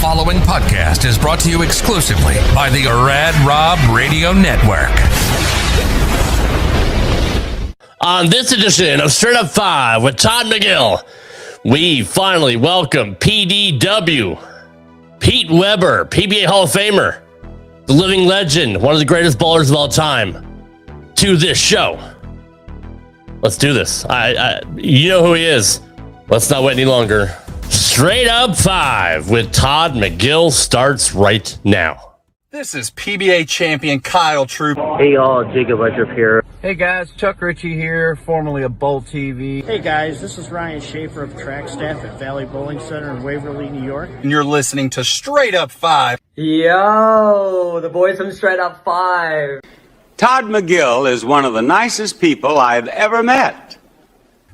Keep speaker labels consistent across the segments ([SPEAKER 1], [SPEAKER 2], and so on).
[SPEAKER 1] following podcast is brought to you exclusively by the Rad Rob Radio Network.
[SPEAKER 2] On this edition of Straight Up 5 with Todd McGill, we finally welcome PDW, Pete Weber, PBA Hall of Famer, the living legend, one of the greatest ballers of all time, to this show. Let's do this. You know who he is. Let's not wait any longer. Straight Up 5 with Todd McGill starts right now.
[SPEAKER 3] This is PBA champion Kyle Troop.
[SPEAKER 4] Hey y'all, Jacob Ledrup here.
[SPEAKER 5] Hey guys, Chuck Ritchie here, formerly of Bowl TV.
[SPEAKER 6] Hey guys, this is Ryan Schaefer of track staff at Valley Bowling Center in Waverly, New York.
[SPEAKER 3] And you're listening to Straight Up 5.
[SPEAKER 7] Yo, the boys from Straight Up 5.
[SPEAKER 8] Todd McGill is one of the nicest people I've ever met.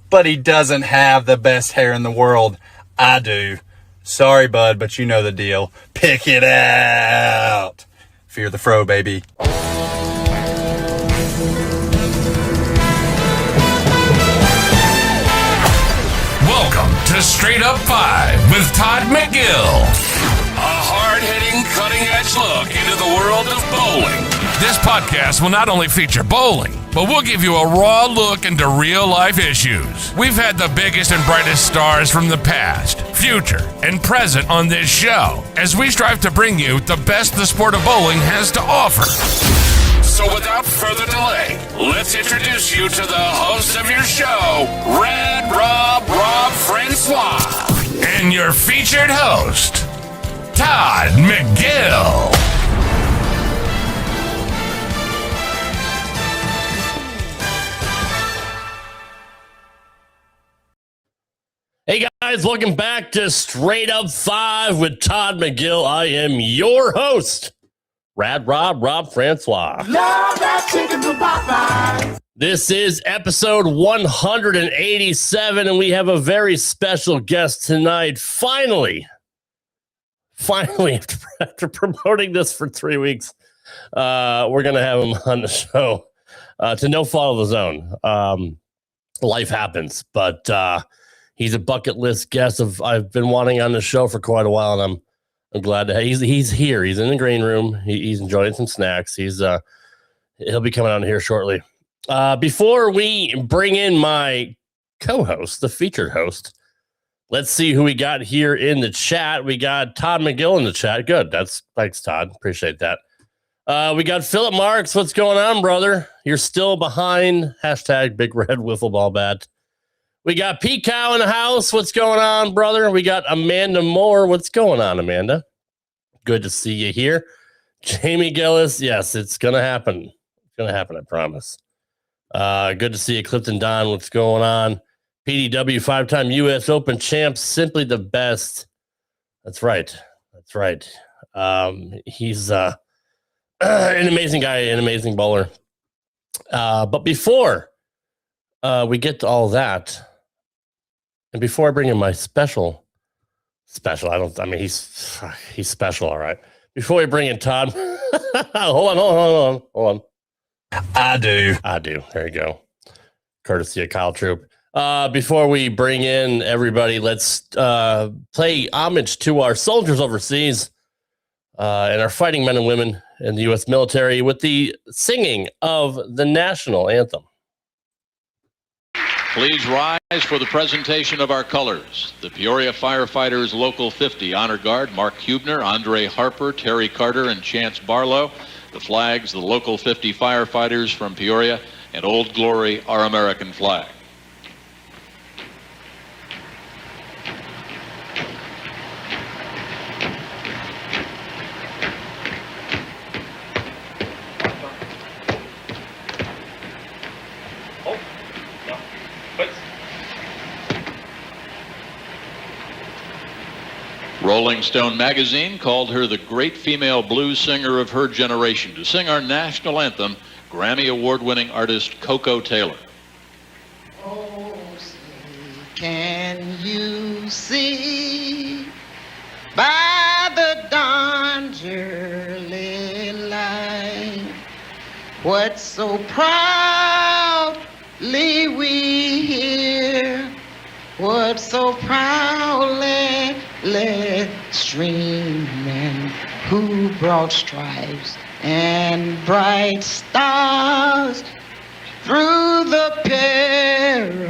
[SPEAKER 3] But he doesn't have the best hair in the world. I do. Sorry, bud, but you know the deal. Pick it out. Fear the fro, baby.
[SPEAKER 1] Welcome to Straight Up 5 with Todd McGill. A hard-hitting, cutting-edge look into the world of bowling. This podcast will not only feature bowling, but we'll give you a raw look into real-life issues. We've had the biggest and brightest stars from the past, future, and present on this show, as we strive to bring you the best the sport of bowling has to offer. So without further delay, let's introduce you to the host of your show, Red Rob Francois, and your featured host, Todd McGill.
[SPEAKER 2] Hey guys, welcome back to Straight Up 5 with Todd McGill. I am your host, Rad Rob Francois.
[SPEAKER 9] Love that chicken from Popeyes.
[SPEAKER 2] This is episode 187, and we have a very special guest tonight. Finally, after promoting this for 3 weeks, we're going to have him on the show to no fault of his own. Life happens, but he's a bucket list guest I've been wanting on the show for quite a while, and I'm glad that he's here. He's in the green room. He's enjoying some snacks. He'll be coming on here shortly. Before we bring in my co-host, the featured host, let's see who we got here in the chat. We got Todd McGill in the chat. Good. Thanks, Todd. Appreciate that. We got Philip Marks. What's going on, brother? You're still behind. # Big Red Wiffle Ball Bat. We got Pete Cow in the house. What's going on, brother? We got Amanda Moore. What's going on, Amanda? Good to see you here. Jamie Gillis. Yes, it's going to happen. It's going to happen, I promise. Good to see you, Clifton Don. What's going on? PDW, 5-time U.S. Open champ. Simply the best. That's right. He's an amazing guy, an amazing bowler. But before we get to all that, and before I bring in my special, he's special, all right. Before we bring in Todd, hold on.
[SPEAKER 3] I do.
[SPEAKER 2] There you go. Courtesy of Kyle Troop. Before we bring in everybody, let's pay homage to our soldiers overseas and our fighting men and women in the U.S. military with the singing of the national anthem.
[SPEAKER 10] Please rise for the presentation of our colors. The Peoria Firefighters Local 50 Honor Guard, Mark Hubner, Andre Harper, Terry Carter, and Chance Barlow. The flags, the Local 50 Firefighters from Peoria, and Old Glory, our American flag. Rolling Stone magazine called her the great female blues singer of her generation. To sing our national anthem, Grammy Award-winning artist Coco Taylor.
[SPEAKER 9] Oh, say, can you see by the dawn's early light what so proudly we hear, what so proudly streaming, who brought stripes and bright stars through the perilous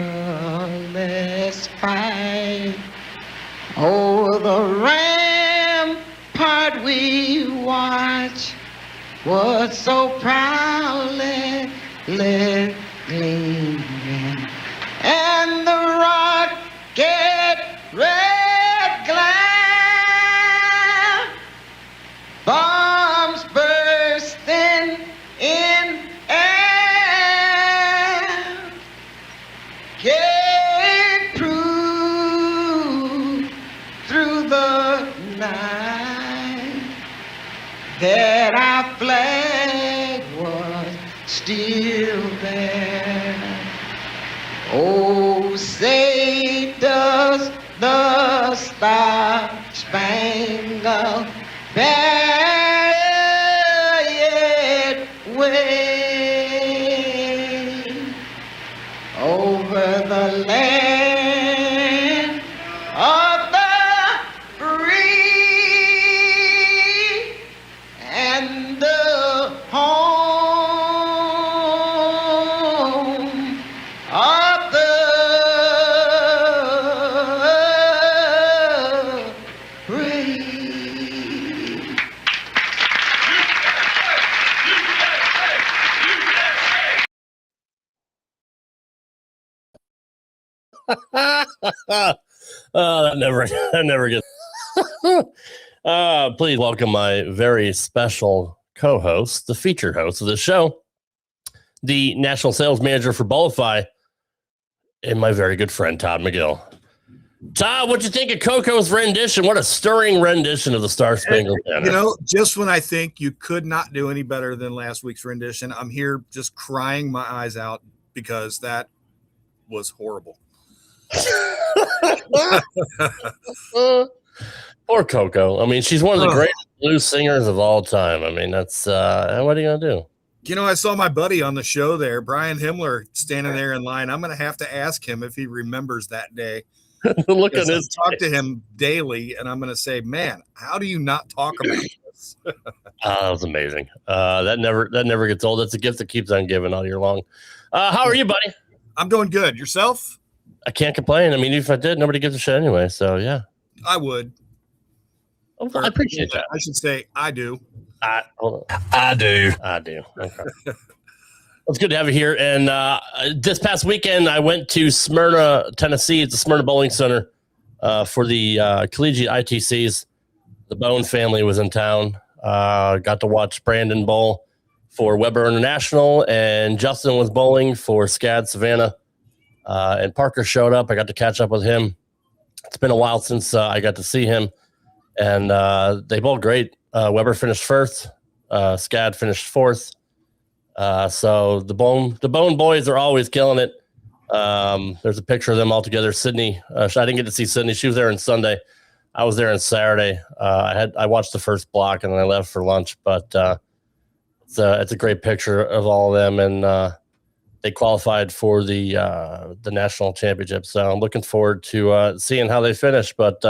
[SPEAKER 9] fight. Oh, the rampart we watch was so proudly gleaming, and the rocket red glare, bombs bursting in air, gave proof through the night that our flag was still there. Oh, say does the Star-Spangled Banner yet wave over the land of the free and the home of the brave.
[SPEAKER 2] That never gets. Please welcome my very special co-host, the featured host of the show, the national sales manager for Bullify, and my very good friend Todd McGill. Todd, what'd you think of Coco's rendition? What a stirring rendition of the Star Spangled Banner.
[SPEAKER 11] You know, just when I think you could not do any better than last week's rendition, I'm here just crying my eyes out because that was horrible.
[SPEAKER 2] Poor Coco. I mean, she's one of the greatest blues singers of all time. I mean, that's what are you gonna do?
[SPEAKER 11] You know, I saw my buddy on the show there, Brian Himmler, standing there in line. I'm going to have to ask him if he remembers that day.
[SPEAKER 2] Look at this.
[SPEAKER 11] Talk to him daily, and I'm going to say, man, how do you not talk about this?
[SPEAKER 2] That was amazing. That never gets old. That's a gift that keeps on giving all year long. How are you, buddy?
[SPEAKER 11] I'm doing good. Yourself?
[SPEAKER 2] I can't complain. I mean, if I did, nobody gives a shit anyway. So yeah,
[SPEAKER 11] I would.
[SPEAKER 2] Oh, I appreciate that.
[SPEAKER 11] I should say I do.
[SPEAKER 2] Hold on.
[SPEAKER 3] I do.
[SPEAKER 2] Okay. It's good to have you here. And this past weekend, I went to Smyrna, Tennessee, at the Smyrna Bowling Center for the collegiate ITCs. The Bone family was in town. Got to watch Brandon bowl for Weber International, and Justin was bowling for SCAD Savannah. And Parker showed up. I got to catch up with him. It's been a while since I got to see him. And they bowled great. Weber finished first. SCAD finished fourth. So the Bone boys are always killing it. There's a picture of them all together. Sydney, I didn't get to see Sydney. She was there on Sunday. I was there on Saturday. I watched the first block and then I left for lunch. But it's a great picture of all of them, and they qualified for the national championship. So I'm looking forward to seeing how they finish. But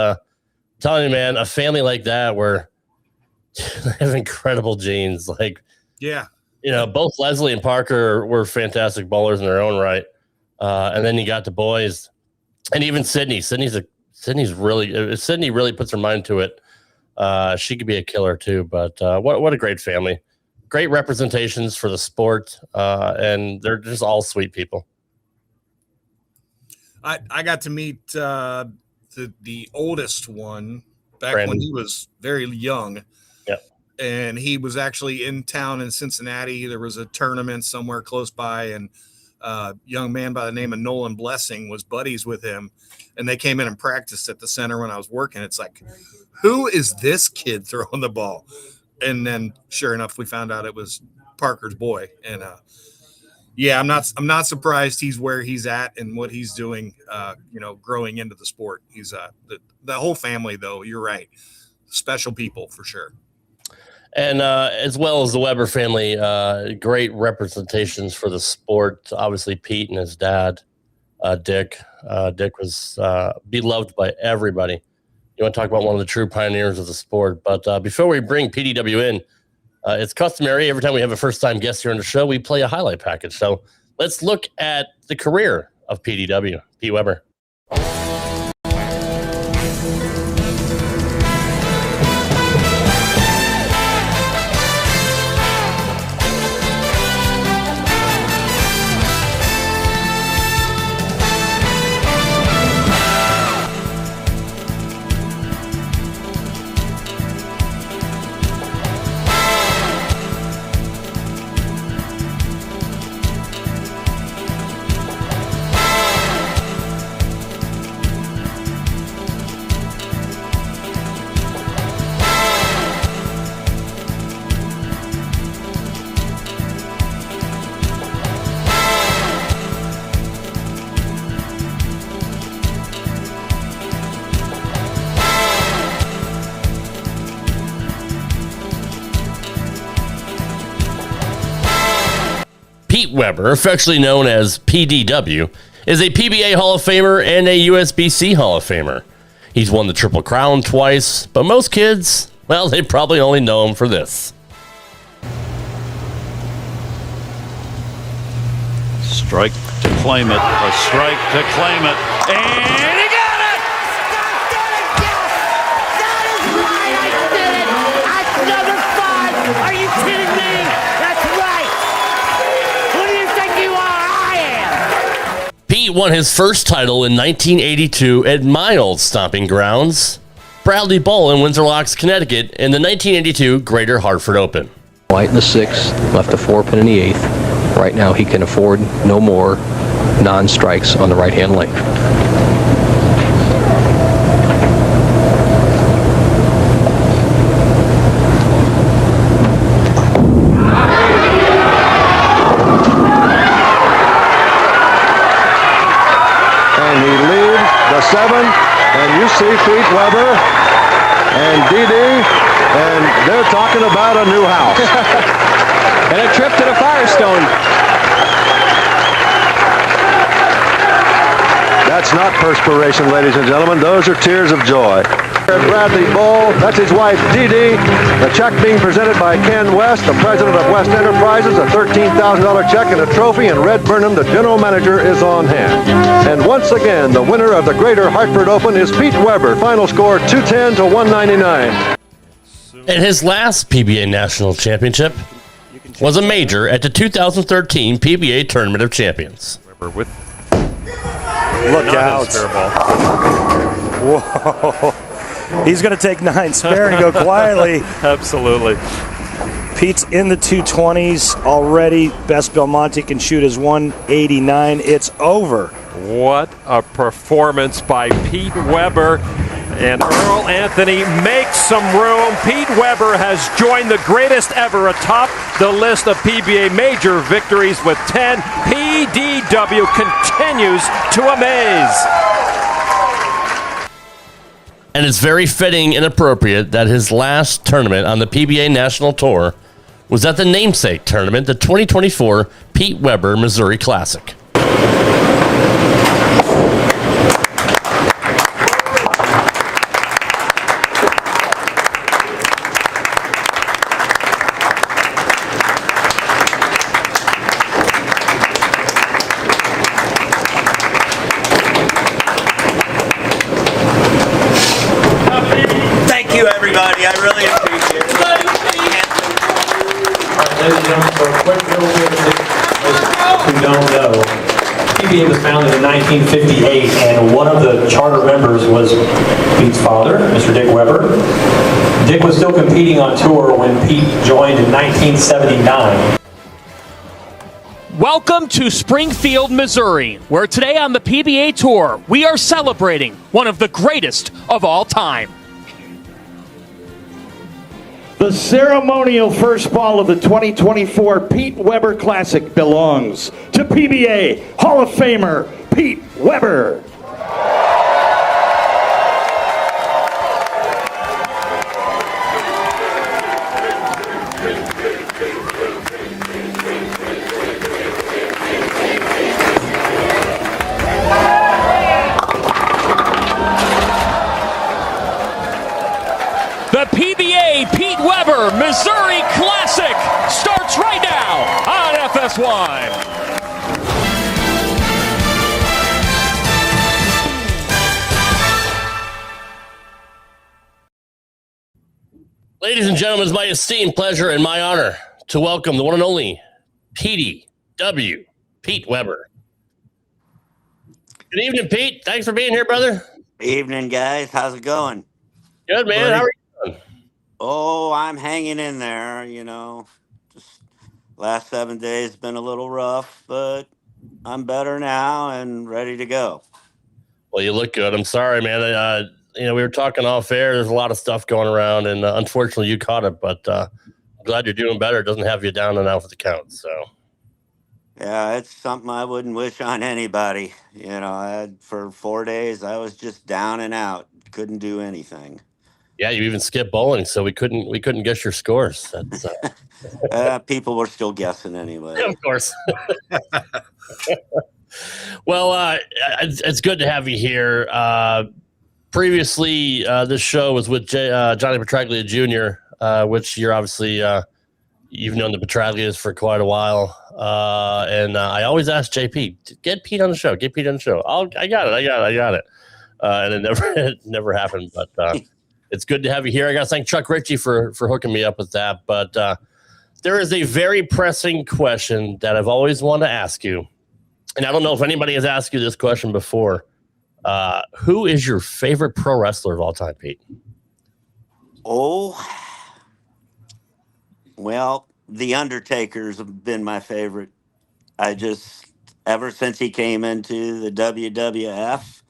[SPEAKER 2] telling you, man, a family like that where they have incredible genes. Like, yeah. You know, both Leslie and Parker were fantastic bowlers in their own right. And then you got the boys, and even Sydney. Sydney really puts her mind to it. She could be a killer too. But what a great family. Great representations for the sport. And they're just all sweet people.
[SPEAKER 11] I got to meet the oldest one back
[SPEAKER 2] Brandon.
[SPEAKER 11] when he was very young.
[SPEAKER 2] Yep.
[SPEAKER 11] And he was actually in town in Cincinnati. There was a tournament somewhere close by, and a young man by the name of Nolan Blessing was buddies with him, and they came in and practiced at the center when I was working. It's like, who is this kid throwing the ball? And then sure enough, we found out it was Parker's boy. And yeah, I'm not surprised he's where he's at and what he's doing, growing into the sport. He's the whole family, though. You're right. Special people for sure.
[SPEAKER 2] And as well as the Weber family, great representations for the sport. Obviously, Pete and his dad, Dick. Dick was beloved by everybody. You want to talk about one of the true pioneers of the sport. But before we bring PDW in, it's customary every time we have a first-time guest here on the show, we play a highlight package. So let's look at the career of PDW, Pete Weber. Pete Weber, affectionately known as PDW, is a PBA Hall of Famer and a USBC Hall of Famer. He's won the Triple Crown twice, but most kids, well, they probably only know him for this.
[SPEAKER 12] Strike to claim it, a strike to claim it, and he got it!
[SPEAKER 13] That is right, I did it! That's number 5! Are you kidding me? That's right! Who do you think you are? I am!
[SPEAKER 2] Pete won his first title in 1982 at my old stomping grounds, Bradley Bowl in Windsor Locks, Connecticut, in the 1982 Greater Hartford Open.
[SPEAKER 14] White in the 6th, left a 4-pin in the 8th. Right now, he can afford no more non-strikes on the right-hand lane.
[SPEAKER 15] And he leads the 7, and you see Pete Weber and Dee, and they're talking about a new house.
[SPEAKER 14] And a trip to the Firestone.
[SPEAKER 15] That's not perspiration, ladies and gentlemen. Those are tears of joy. Bradley Bowl, that's his wife, Dee. The check being presented by Ken West, the president of West Enterprises, a $13,000 check and a trophy, and Red Burnham, the general manager, is on hand. And once again, the winner of the Greater Hartford Open is Pete Weber. Final score 210 to 199.
[SPEAKER 2] And his last PBA National Championship was a major at the 2013 PBA Tournament of Champions.
[SPEAKER 16] With
[SPEAKER 17] Look out. Whoa. He's going to take 9 spare and go quietly.
[SPEAKER 16] Absolutely.
[SPEAKER 17] Pete's in the 220s already. Best Belmonte can shoot is 189. It's over.
[SPEAKER 16] What a performance by Pete Weber. And Earl Anthony makes some room. Pete Weber has joined the greatest ever atop the list of PBA major victories with 10. PDW continues to amaze.
[SPEAKER 2] And it's very fitting and appropriate that his last tournament on the PBA National Tour was at the namesake tournament, the 2024 Pete Weber Missouri Classic.
[SPEAKER 18] Everybody, I really appreciate it.
[SPEAKER 19] Ladies and gentlemen, for a quick little bit of who don't know, PBA was founded in 1958, and one of the charter members was Pete's father, Mr. Dick Weber. Dick was still competing on tour when Pete joined in 1979.
[SPEAKER 20] Welcome to Springfield, Missouri, where today on the PBA Tour, we are celebrating one of the greatest of all time.
[SPEAKER 5] The ceremonial first ball of the 2024 Pete Weber Classic belongs to PBA Hall of Famer Pete Weber.
[SPEAKER 20] box one.
[SPEAKER 2] Ladies and gentlemen, it's my esteemed pleasure and my honor to welcome the one and only PDW, Pete Weber. Good evening, Pete. Thanks for being here, brother.
[SPEAKER 18] Evening, guys. How's it going?
[SPEAKER 2] Good, man. How are you doing?
[SPEAKER 18] Oh, I'm hanging in there, Just last 7 days been a little rough, but I'm better now and ready to go.
[SPEAKER 2] Well, you look good. I'm sorry, man. We were talking off air. There's a lot of stuff going around, and unfortunately, you caught it. But I'm glad you're doing better. It doesn't have you down and out for the count. So,
[SPEAKER 18] Yeah, it's something I wouldn't wish on anybody. For 4 days, I was just down and out. Couldn't do anything.
[SPEAKER 2] Yeah, you even skipped bowling, so we couldn't guess your scores. That's
[SPEAKER 18] people were still guessing anyway.
[SPEAKER 2] Yeah, of course. Well, it's good to have you here. Previously, this show was with Johnny Petraglia Jr., which you're obviously you've known the Petraglias for quite a while. And I always ask JP, get Pete on the show. Get Pete on the show. I got it. And it never happened. But it's good to have you here. I got to thank Chuck Ritchie for hooking me up with that. But there is a very pressing question that I've always wanted to ask you. And I don't know if anybody has asked you this question before. Who is your favorite pro wrestler of all time, Pete?
[SPEAKER 18] Oh, well, The Undertaker's been my favorite. Ever since he came into the WWF,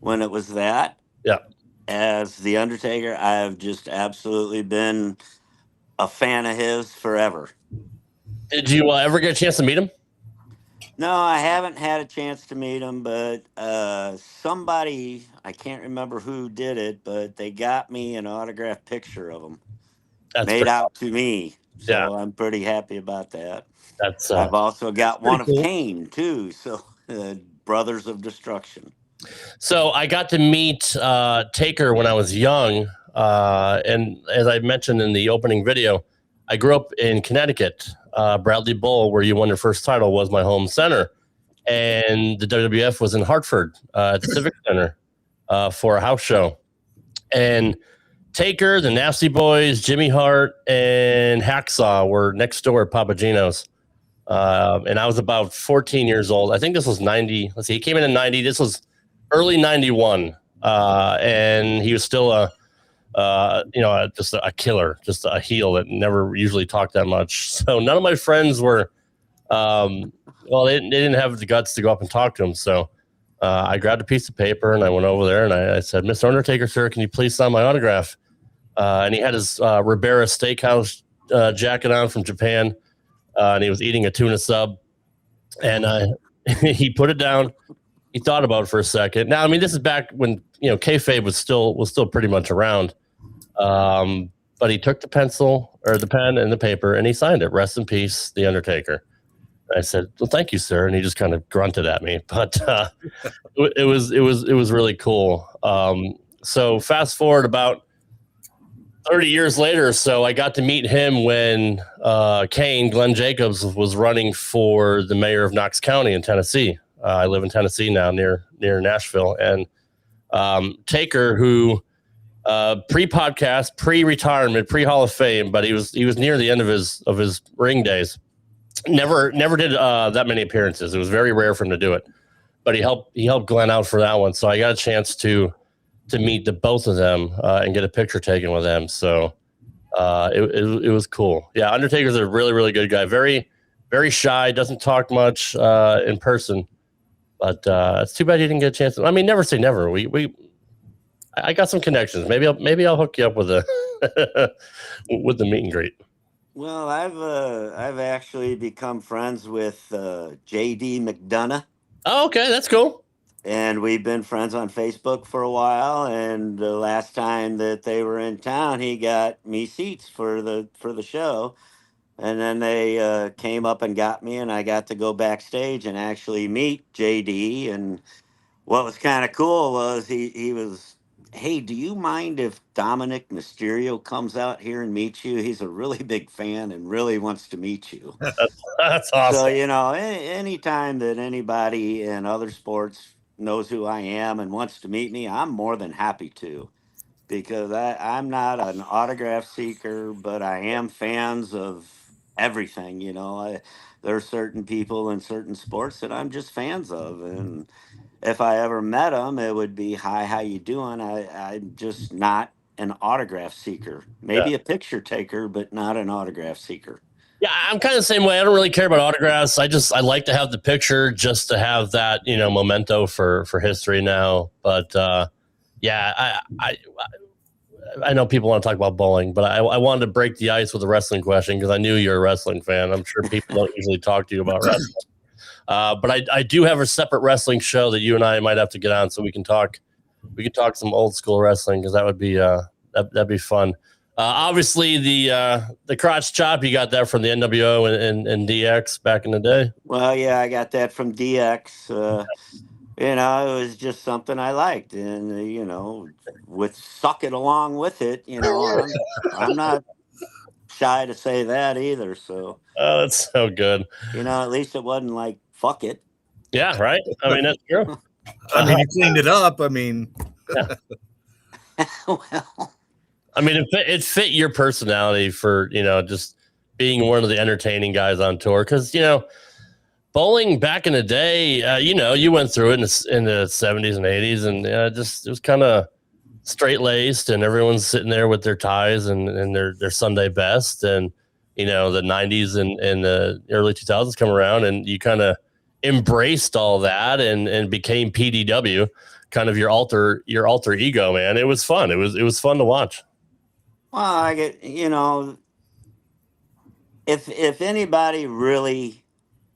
[SPEAKER 18] when it was that,
[SPEAKER 2] yeah,
[SPEAKER 18] as The Undertaker, I've just absolutely been a fan of his forever.
[SPEAKER 2] Did you ever get a chance to meet him?
[SPEAKER 18] No, I haven't had a chance to meet him, but somebody, I can't remember who did it, but they got me an autographed picture of him.
[SPEAKER 2] That's
[SPEAKER 18] made out to me. So
[SPEAKER 2] yeah.
[SPEAKER 18] I'm pretty happy about that.
[SPEAKER 2] That's
[SPEAKER 18] I've also got one of
[SPEAKER 2] cool.
[SPEAKER 18] Kane, too. So Brothers of Destruction.
[SPEAKER 2] So I got to meet Taker when I was young. And as I mentioned in the opening video, I grew up in Connecticut. Bradley Bowl, where you won your first title, was my home center. And the WWF was in Hartford at the Civic Center for a house show. And Taker, the Nasty Boys, Jimmy Hart, and Hacksaw were next door at Papagino's. And I was about 14 years old. I think this was 90. Let's see, he came in 90. This was early 91. And he was still just a killer, just a heel that never usually talked that much. So none of my friends were, they didn't have the guts to go up and talk to him. So I grabbed a piece of paper and I went over there and I said, "Mr. Undertaker, sir, can you please sign my autograph?" And he had his Ribera Steakhouse jacket on from Japan, and he was eating a tuna sub. And he put it down. He thought about it for a second. Now, I mean, this is back when kayfabe was still pretty much around. But he took the pencil or the pen and the paper and he signed it. "Rest in peace, The Undertaker." I said, "Well, thank you, sir." And he just kind of grunted at me, but it was really cool. So fast forward about 30 years later or so, I got to meet him when Glenn Jacobs, was running for the mayor of Knox County in Tennessee. I live in Tennessee now, near Nashville, and Taker, who pre-podcast, pre-retirement, pre-Hall of Fame, but he was near the end of his ring days. Never did that many appearances. It was very rare for him to do it, but he helped Glenn out for that one. So I got a chance to meet the both of them and get a picture taken with them. So it was cool. Yeah, Undertaker's a really, really good guy. Very, very shy. Doesn't talk much in person, but it's too bad he didn't get a chance. I mean, never say never. I got some connections. Maybe I'll hook you up with with the meet and greet.
[SPEAKER 18] Well, I've actually become friends with J.D. McDonough.
[SPEAKER 2] Oh, okay, that's cool.
[SPEAKER 18] And we've been friends on Facebook for a while. And the last time that they were in town, he got me seats for the show. And then they came up and got me, and I got to go backstage and actually meet JD. And what was kind of cool was he was hey, do you mind if Dominic Mysterio comes out here and meets you? He's a really big fan and really wants to meet you.
[SPEAKER 2] That's
[SPEAKER 18] So,
[SPEAKER 2] awesome.
[SPEAKER 18] anytime that anybody in other sports knows who I am and wants to meet me, I'm more than happy to, because I'm not an autograph seeker, but I am fans of everything. There are certain people in certain sports that I'm just fans of. And if I ever met them, it would be, hi, how you doing? I'm just not an autograph seeker.
[SPEAKER 2] Yeah.
[SPEAKER 18] Maybe a picture taker, but not an autograph seeker.
[SPEAKER 2] Yeah, I'm kind of the same way. I don't really care about autographs. I like to have the picture just to have that, memento for history now. But yeah, I know people want to talk about bowling, but I wanted to break the ice with a wrestling question because I knew you're a wrestling fan. I'm sure people don't usually talk to you about wrestling. But I do have a separate wrestling show that you and I might have to get on so we can talk some old school wrestling, because that would be that'd be fun. Obviously the crotch chop, you got that from the NWO and DX back in the day.
[SPEAKER 18] Well, yeah, I got that from DX. It was just something I liked, and with suck it along with it. I'm not shy to say that either. So,
[SPEAKER 2] Oh, that's so good.
[SPEAKER 18] at least it wasn't like fuck it.
[SPEAKER 2] Yeah, right. I mean, that's true.
[SPEAKER 11] I mean, you cleaned it up. I mean,
[SPEAKER 2] yeah.
[SPEAKER 18] Well,
[SPEAKER 2] I mean, it fit your personality for just being one of the entertaining guys on tour, because bowling back in the day, you went through it in the 70s and 80s, and it was kind of straight laced, and everyone's sitting there with their ties and their Sunday best, and the 90s and the early 2000s come around, and you kind of embraced all that and became PDW, kind of your alter ego, man. It was fun. It was fun to watch.
[SPEAKER 18] Well, I get if anybody really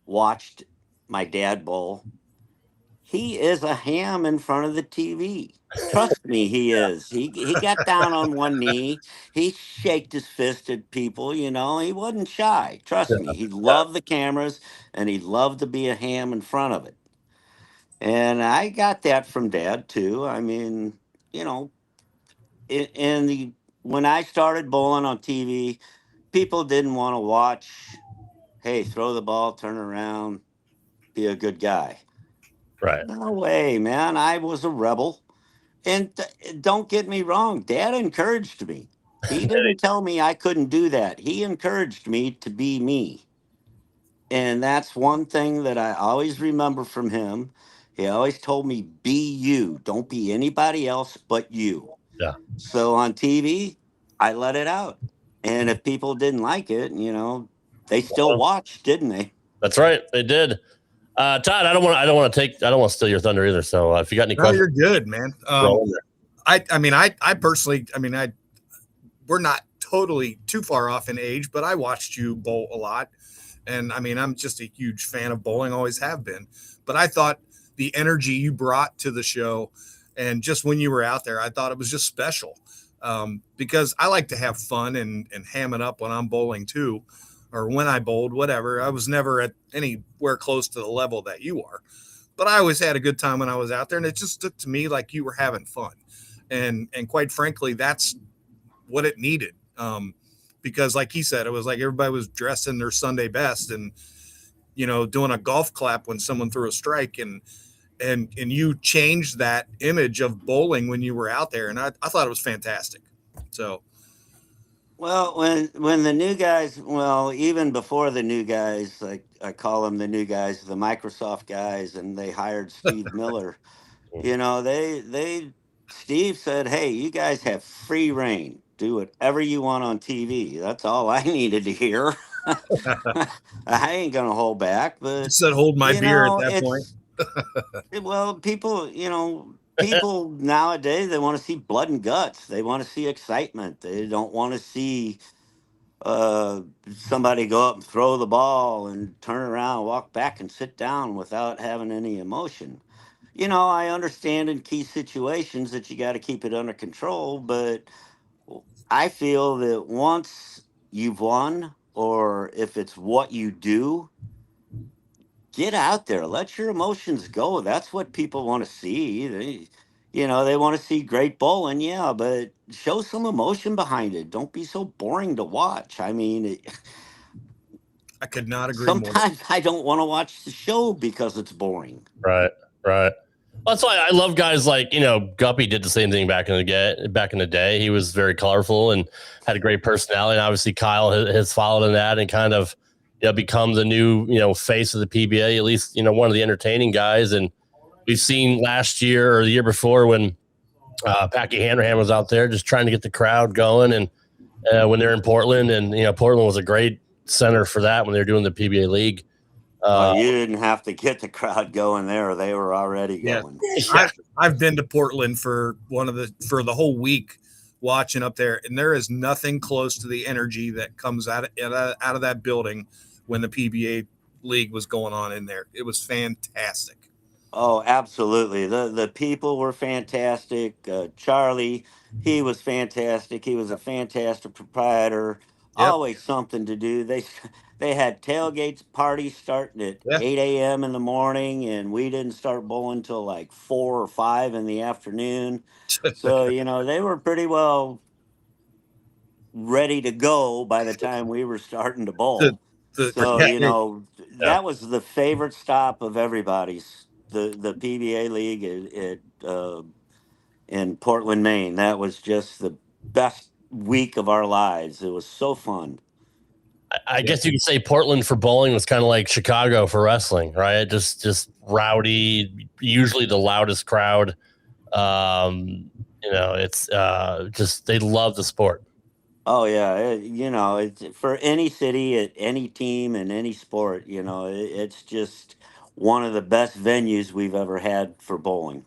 [SPEAKER 18] watched my dad bowl, he is a ham in front of the TV. Trust me, he is. He got down on one knee. He shaked his fist at people. He wasn't shy. Trust me, he loved the cameras, and he loved to be a ham in front of it. And I got that from Dad too. I mean, in the when I started bowling on TV, people didn't want to watch. Hey, throw the ball, turn around, be a good guy.
[SPEAKER 2] Right.
[SPEAKER 18] No way, man. I was a rebel. And don't get me wrong, Dad encouraged me. He didn't tell me I couldn't do that. He encouraged me to be me. And that's one thing that I always remember from him. He always told me, be you. Don't be anybody else but you.
[SPEAKER 2] Yeah.
[SPEAKER 18] So on TV, I let it out. And if people didn't like it, they still watched, didn't they?
[SPEAKER 2] That's right. They did. Todd, I don't want to steal your thunder either. So if you got any questions,
[SPEAKER 11] you're good, man. I personally, we're not totally too far off in age, but I watched you bowl a lot. And I'm just a huge fan of bowling, always have been. But I thought the energy you brought to the show, and just when you were out there, I thought it was just special. Because I like to have fun and ham it up when I'm bowling too, or when I bowled, whatever. I was never at anywhere close to the level that you are, but I always had a good time when I was out there, and it just looked to me like you were having fun. And quite frankly, that's what it needed. Because like he said, it was like everybody was dressed in their Sunday best and, doing a golf clap when someone threw a strike, and you changed that image of bowling when you were out there. And I thought it was fantastic. So,
[SPEAKER 18] well, when the new guys, even before the new guys, like I call them the new guys, the Microsoft guys, and they hired Steve Miller, Steve said, hey, you guys have free reign. Do whatever you want on TV. That's all I needed to hear. I ain't going to hold back, but
[SPEAKER 11] just said, hold my beer at that point.
[SPEAKER 18] Well, people nowadays, they want to see blood and guts. They want to see excitement. They don't want to see somebody go up and throw the ball and turn around, walk back and sit down without having any emotion. I understand in key situations that you got to keep it under control, but I feel that once you've won, or if it's what you do, get out there, let your emotions go. That's what people want to see. You know, they want to see great bowling, yeah, but show some emotion behind it. Don't be so boring to watch. I mean,
[SPEAKER 11] I could not agree more.
[SPEAKER 18] sometimes I don't want to watch the show because it's boring.
[SPEAKER 2] Right, right. Well, that's why I love guys like, Guppy did the same thing back in the day. He was very colorful and had a great personality. And obviously Kyle has followed in that and kind of, become the new, face of the PBA, at least, one of the entertaining guys. And we've seen last year or the year before when Packy Hanrahan was out there just trying to get the crowd going. And when they're in Portland, and, Portland was a great center for that when they were doing the PBA league.
[SPEAKER 18] You didn't have to get the crowd going there; they were already going.
[SPEAKER 11] I've been to Portland for the whole week, watching up there, and there is nothing close to the energy that comes out of that building when the PBA league was going on in there. It was fantastic.
[SPEAKER 18] Oh, absolutely. The people were fantastic. Charlie, he was fantastic. He was a fantastic proprietor.
[SPEAKER 11] Yep.
[SPEAKER 18] Always something to do. They had tailgates parties starting at 8 a.m. in the morning, and we didn't start bowling till like 4 or 5 in the afternoon. So, they were pretty well ready to go by the time we were starting to bowl. That was the favorite stop of everybody's. The PBA league in Portland, Maine. That was just the best week of our lives. It was so fun.
[SPEAKER 2] I guess you could say Portland for bowling was kind of like Chicago for wrestling, right? Just rowdy, usually the loudest crowd. It's just they love the sport.
[SPEAKER 18] Oh yeah, it's for any city, at any team, in any sport. It's just one of the best venues we've ever had for bowling,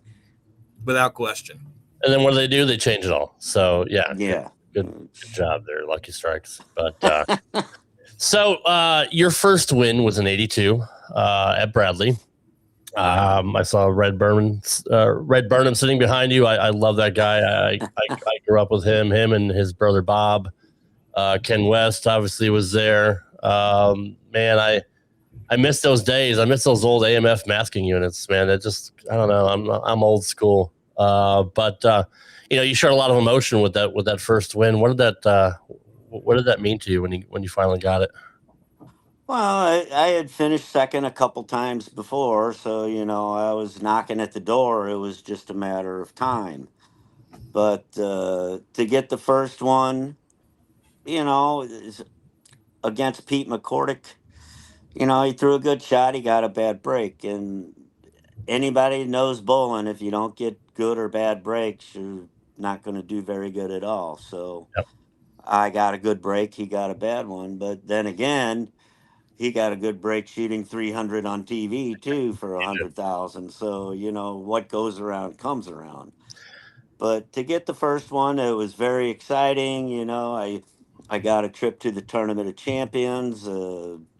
[SPEAKER 11] without question.
[SPEAKER 2] And then what do? They change it all. So yeah. Good job there, Lucky Strikes. But so your first win was in '82 at Bradley. I saw Red Burnham sitting behind you. I love that guy. I grew up with him and his brother Bob. Ken West obviously was there. Man, I miss those days. I miss those old AMF masking units, man. I don't know. I'm old school. But you showed a lot of emotion with that first win. What did that mean to you when you finally got it?
[SPEAKER 18] Well, I had finished second a couple times before, so I was knocking at the door. It was just a matter of time. But to get the first one, against Pete McCordick, he threw a good shot. He got a bad break, and anybody knows bowling. If you don't get good or bad breaks, you're not going to do very good at all. So I got a good break. He got a bad one. But then again, he got a good break shooting 300 on TV too for 100,000. So, what goes around comes around. But to get the first one, it was very exciting. I got a trip to the Tournament of Champions.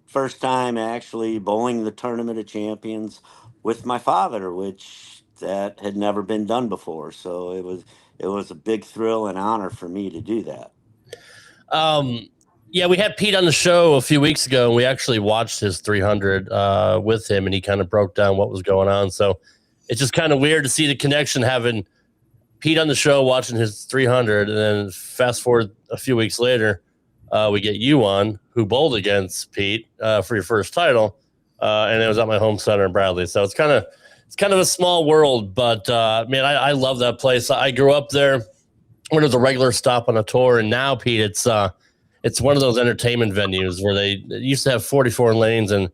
[SPEAKER 18] First time actually bowling the Tournament of Champions with my father, which that had never been done before. So it was a big thrill and honor for me to do that.
[SPEAKER 2] Yeah, we had Pete on the show a few weeks ago, and we actually watched his 300 with him, and he kind of broke down what was going on. So it's just kind of weird to see the connection, having Pete on the show watching his 300, and then fast forward a few weeks later, we get you on, who bowled against Pete for your first title, and it was at my home center in Bradley. So it's kind of a small world, but man, I love that place. I grew up there when it was a regular stop on a tour, and now, Pete, it's one of those entertainment venues where they used to have 44 lanes, and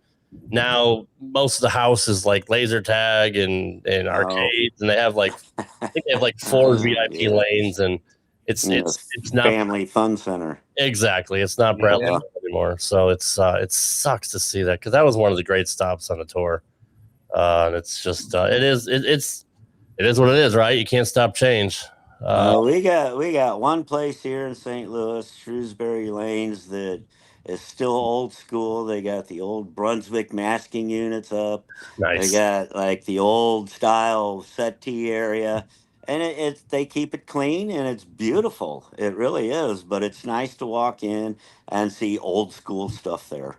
[SPEAKER 2] now most of the house is like laser tag and arcades, and they have I think they have 4 VIP lanes, and it's not
[SPEAKER 18] family fun center.
[SPEAKER 2] Exactly, it's not Bradley anymore. So it sucks to see that, because that was one of the great stops on the tour. And it's just it is what it is, right? You can't stop change.
[SPEAKER 18] We got one place here in St. Louis, Shrewsbury Lanes, that is still old school. They got the old Brunswick masking units up.
[SPEAKER 2] Nice.
[SPEAKER 18] They got the old style settee area, and they keep it clean, and it's beautiful. It really is. But it's nice to walk in and see old school stuff there.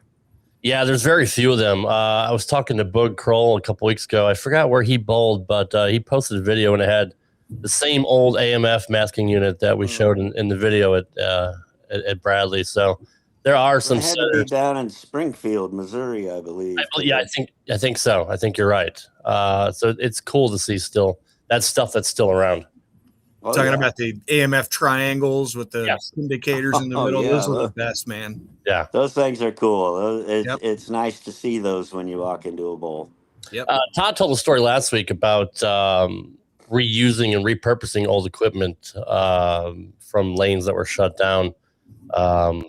[SPEAKER 2] Yeah, there's very few of them. I was talking to Bug Kroll a couple weeks ago. I forgot where he bowled, but he posted a video, and it had the same old AMF masking unit that we showed in the video at Bradley. So there are some
[SPEAKER 18] It had to be
[SPEAKER 2] centers.
[SPEAKER 18] down in Springfield, Missouri, I believe.
[SPEAKER 2] Yeah, I think so. I think you're right. So it's cool to see still that stuff that's still around.
[SPEAKER 18] Oh,
[SPEAKER 11] Talking
[SPEAKER 18] yeah.
[SPEAKER 11] about the AMF triangles with the indicators in the
[SPEAKER 18] Oh,
[SPEAKER 11] middle.
[SPEAKER 18] yeah,
[SPEAKER 11] Those are the best, man.
[SPEAKER 2] Yeah.
[SPEAKER 18] Those things are cool. It's nice to see those when you walk into a bowl.
[SPEAKER 11] Yep.
[SPEAKER 2] Todd told a story last week about reusing and repurposing old equipment from lanes that were shut down. Todd,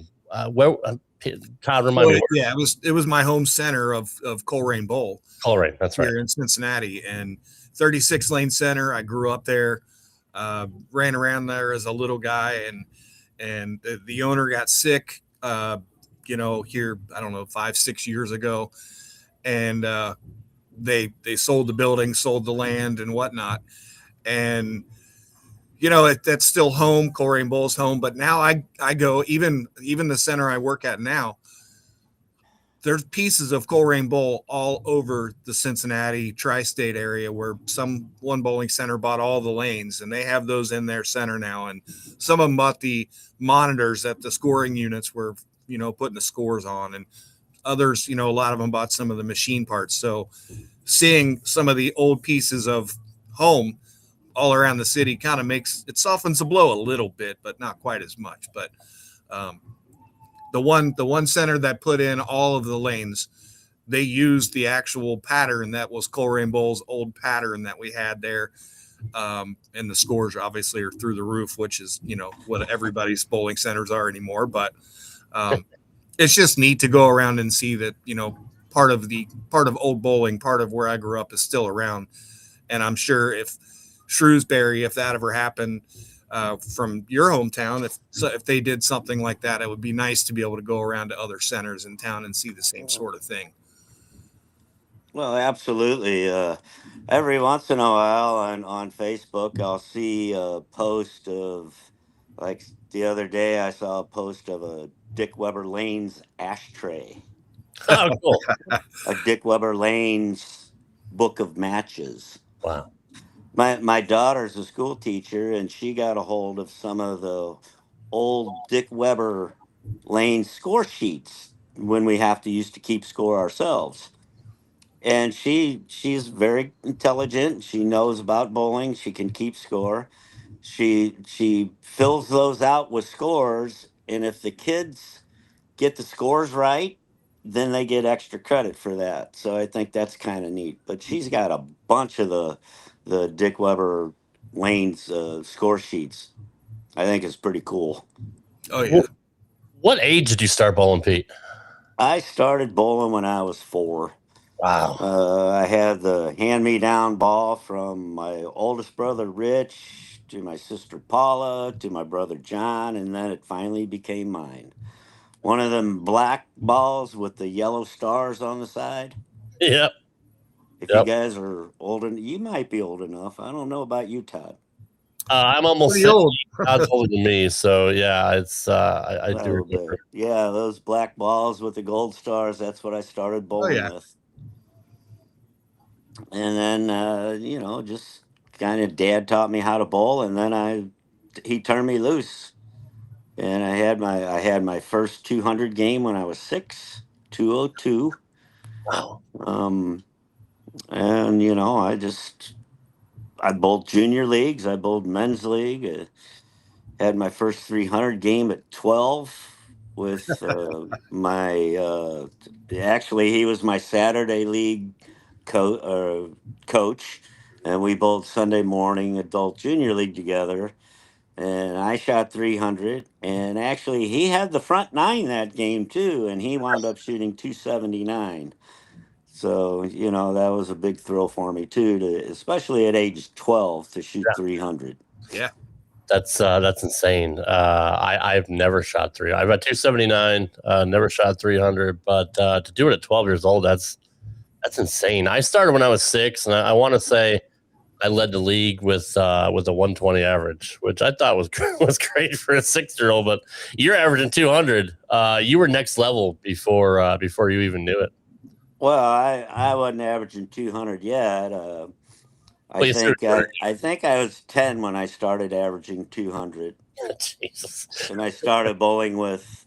[SPEAKER 2] remind me.
[SPEAKER 11] Yeah, it was my home center of Coleraine Bowl.
[SPEAKER 2] Coleraine, that's right.
[SPEAKER 11] Here in Cincinnati, and 36 lane center. I grew up there, ran around there as a little guy, and the owner got sick. Here, I don't know, 5-6 years ago, and they sold the building, sold the land, and whatnot, and that's still home. Coleraine Bowl's home, but now I go even the center I work at now. There's pieces of Coleraine Bowl all over the Cincinnati tri-state area where one bowling center bought all the lanes, and they have those in their center now. And some of them bought the monitors that the scoring units were, putting the scores on, and others, a lot of them bought some of the machine parts. So seeing some of the old pieces of home all around the city kind of softens the blow a little bit, but not quite as much. But, the one center that put in all of the lanes, they used the actual pattern that was Coleraine Bowl's old pattern that we had there. And the scores obviously are through the roof, which is, what everybody's bowling centers are anymore. But it's just neat to go around and see that, part of old bowling, part of where I grew up is still around. And I'm sure if Shrewsbury, if that ever happened, from your hometown, if they did something like that, it would be nice to be able to go around to other centers in town and see the same sort of thing.
[SPEAKER 18] Well, absolutely. Every once in a while on Facebook, I'll see a post of, like the other day, I saw a post of a Dick Weber Lanes ashtray.
[SPEAKER 2] Oh, cool.
[SPEAKER 18] A Dick Weber Lanes book of matches.
[SPEAKER 2] Wow.
[SPEAKER 18] My daughter's a school teacher, and she got a hold of some of the old Dick Weber Lane score sheets when we used to keep score ourselves. And she's very intelligent. She knows about bowling. She can keep score. She fills those out with scores, and if the kids get the scores right, then they get extra credit for that. So I think that's kind of neat. But she's got a bunch of the Dick Weber Lane's score sheets. I think it's pretty cool.
[SPEAKER 11] Oh, yeah.
[SPEAKER 2] What age did you start bowling, Pete?
[SPEAKER 18] I started bowling when I was 4.
[SPEAKER 2] Wow.
[SPEAKER 18] I had the hand-me-down ball from my oldest brother, Rich, to my sister, Paula, to my brother, John, and then it finally became mine. One of them black balls with the yellow stars on the side.
[SPEAKER 2] Yep.
[SPEAKER 18] If you guys are old, you might be old enough. I don't know about you, Todd.
[SPEAKER 2] I'm almost
[SPEAKER 11] 70. Old.
[SPEAKER 2] Todd's older than me, so yeah, it's I do remember.
[SPEAKER 18] Yeah, those black balls with the gold stars. That's what I started bowling with. And then just kind of Dad taught me how to bowl, and then he turned me loose. And I had my first 200 game when I was 6, 202.
[SPEAKER 2] Wow.
[SPEAKER 18] And I bowled junior leagues, I bowled men's league. Had my first 300 game at 12 with actually he was my Saturday league coach, and we bowled Sunday morning adult junior league together. And I shot 300, and actually he had the front 9 that game too, and he wound up shooting 279. So, that was a big thrill for me too, especially at age 12, to shoot 300.
[SPEAKER 11] Yeah.
[SPEAKER 2] That's insane. I've never shot 300. I've got 279, never shot 300, but to do it at 12 years old, that's insane. I started when I was 6, and I want to say I led the league with a 120 average, which I thought was great for a 6-year-old. But you're averaging 200. You were next level before you even knew it.
[SPEAKER 18] Well, I wasn't averaging 200 yet. I think I was 10 when I started averaging 200.
[SPEAKER 2] Jesus.
[SPEAKER 18] And I started bowling with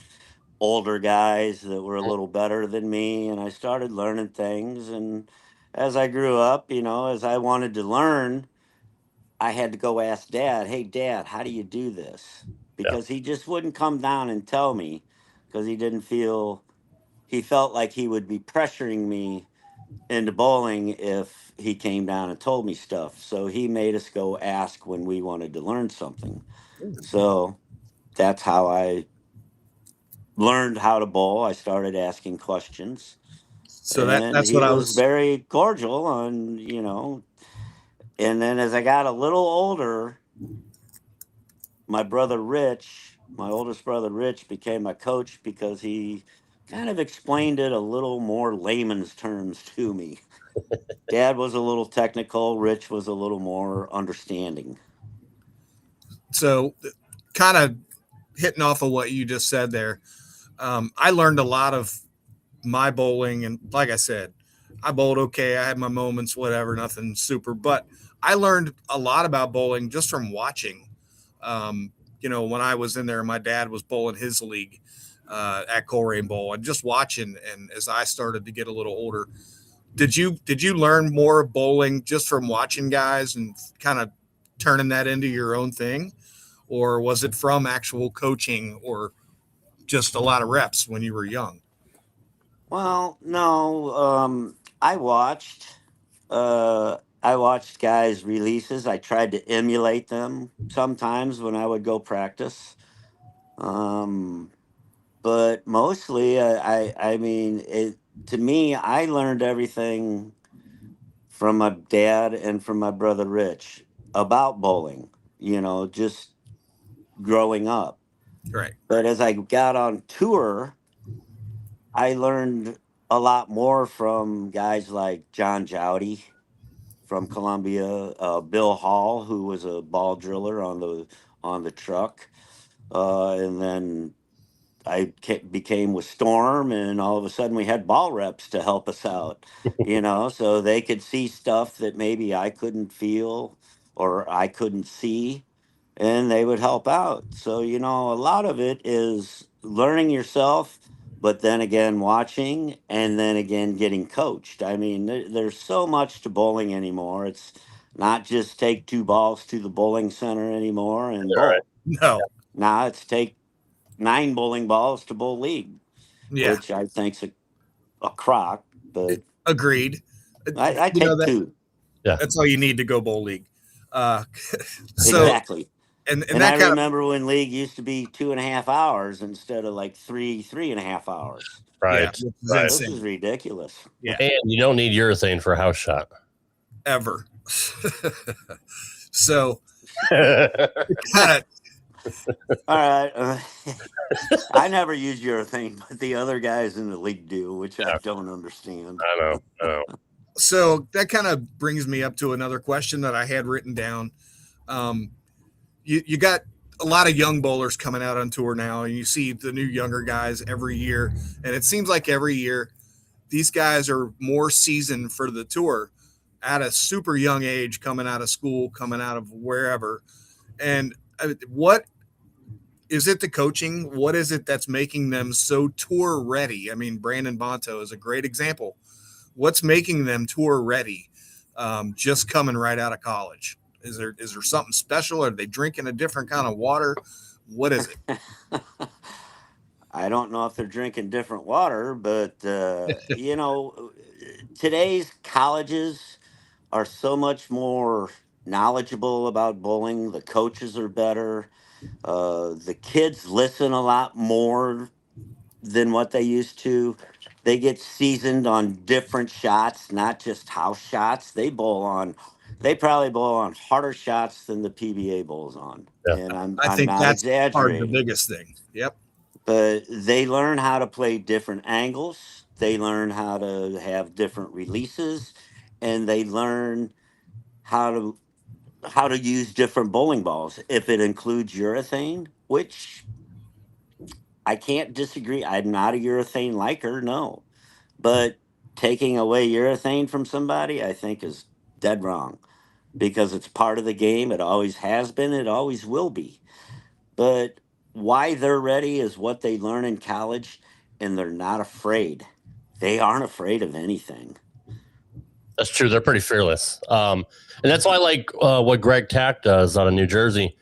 [SPEAKER 18] older guys that were a little better than me, and I started learning things. And as I grew up, as I wanted to learn, I had to go ask Dad, "Hey, Dad, how do you do this?" Because he just wouldn't come down and tell me, because he felt like he would be pressuring me into bowling if he came down and told me stuff. So he made us go ask when we wanted to learn something. So that's how I learned how to bowl. I started asking questions,
[SPEAKER 11] So
[SPEAKER 18] and
[SPEAKER 11] that's what
[SPEAKER 18] he
[SPEAKER 11] I
[SPEAKER 18] was
[SPEAKER 11] was.
[SPEAKER 18] very cordial and then as I got a little older, my oldest brother Rich, became my coach because he kind of explained it a little more layman's terms to me. Dad was a little technical, Rich was a little more understanding.
[SPEAKER 11] So, kind of hitting off of what you just said there, I learned a lot of my bowling, and like I said, I bowled okay. I had my moments, whatever, nothing super, but I learned a lot about bowling just from watching. When I was in there, my dad was bowling his league at Coleraine Bowl, and just watching. And as I started to get a little older, did you learn more bowling just from watching guys and kind of turning that into your own thing, or was it from actual coaching or just a lot of reps when you were young?
[SPEAKER 18] Well, no, I watched guys' releases. I tried to emulate them sometimes when I would go practice. Um, but mostly, I mean, to me, I learned everything from my dad and from my brother Rich about bowling, just growing up.
[SPEAKER 11] Right.
[SPEAKER 18] But as I got on tour, I learned a lot more from guys like John Jowdy from Columbia, Bill Hall, who was a ball driller on the truck, and then became with Storm, and all of a sudden we had ball reps to help us out, so they could see stuff that maybe I couldn't feel or I couldn't see, and they would help out. So, a lot of it is learning yourself, but then again, watching, and then again, getting coached. I mean, there's so much to bowling anymore. It's not just take two balls to the bowling center anymore and
[SPEAKER 2] All right.
[SPEAKER 18] bowl.
[SPEAKER 11] No.
[SPEAKER 18] Now it's take 9 bowling balls to bowl league,
[SPEAKER 11] Yeah.
[SPEAKER 18] which I think's a crock, but
[SPEAKER 11] Agreed.
[SPEAKER 18] I
[SPEAKER 11] You know
[SPEAKER 18] take
[SPEAKER 11] that
[SPEAKER 18] 2.
[SPEAKER 2] Yeah.
[SPEAKER 11] that's all you need to go bowl league. Uh, so
[SPEAKER 18] Exactly.
[SPEAKER 11] and
[SPEAKER 18] And I
[SPEAKER 11] that kind of
[SPEAKER 18] remember when league used to be 2.5 hours instead of like 3.5 hours.
[SPEAKER 11] yeah,
[SPEAKER 2] Right.
[SPEAKER 11] which is
[SPEAKER 2] Right.
[SPEAKER 18] This is
[SPEAKER 11] insane.
[SPEAKER 18] ridiculous.
[SPEAKER 11] Yeah,
[SPEAKER 2] And you don't need urethane for a house shot.
[SPEAKER 11] ever. So kind of
[SPEAKER 18] All right. I never use urethane, but the other guys in the league do, which I don't understand.
[SPEAKER 2] I know.
[SPEAKER 11] so that kind of brings me up to another question that I had written down. You got a lot of young bowlers coming out on tour now, and you see the new younger guys every year, and it seems like every year these guys are more seasoned for the tour at a super young age, coming out of school, coming out of wherever. And what is it, the coaching? What is it that's making them so tour ready? I mean, Brandon Bonto is a great example. What's making them tour ready, just coming right out of college? Is there something special? Are they drinking a different kind of water? What is it?
[SPEAKER 18] I don't know if they're drinking different water, but today's colleges are so much more knowledgeable about bowling. The coaches are better. The kids listen a lot more than what they used to. They get seasoned on different shots, not just house shots. They probably bowl on harder shots than the PBA bowls on.
[SPEAKER 2] Yeah.
[SPEAKER 18] And
[SPEAKER 11] I
[SPEAKER 18] I'm
[SPEAKER 11] think
[SPEAKER 18] not
[SPEAKER 11] that's part of the
[SPEAKER 18] exaggerating.
[SPEAKER 11] biggest thing. Yep.
[SPEAKER 18] But they learn how to play different angles. They learn how to have different releases, and they learn how to use different bowling balls. If it includes urethane, which I can't disagree. I'm not a urethane liker, no. But taking away urethane from somebody, I think, is dead wrong. because it's part of the game. It always has been. It always will be. But why they're ready is what they learn in college, and they're not afraid. They aren't afraid of anything.
[SPEAKER 2] That's true. They're pretty fearless. And that's why I like what Greg Tack does out of New Jersey.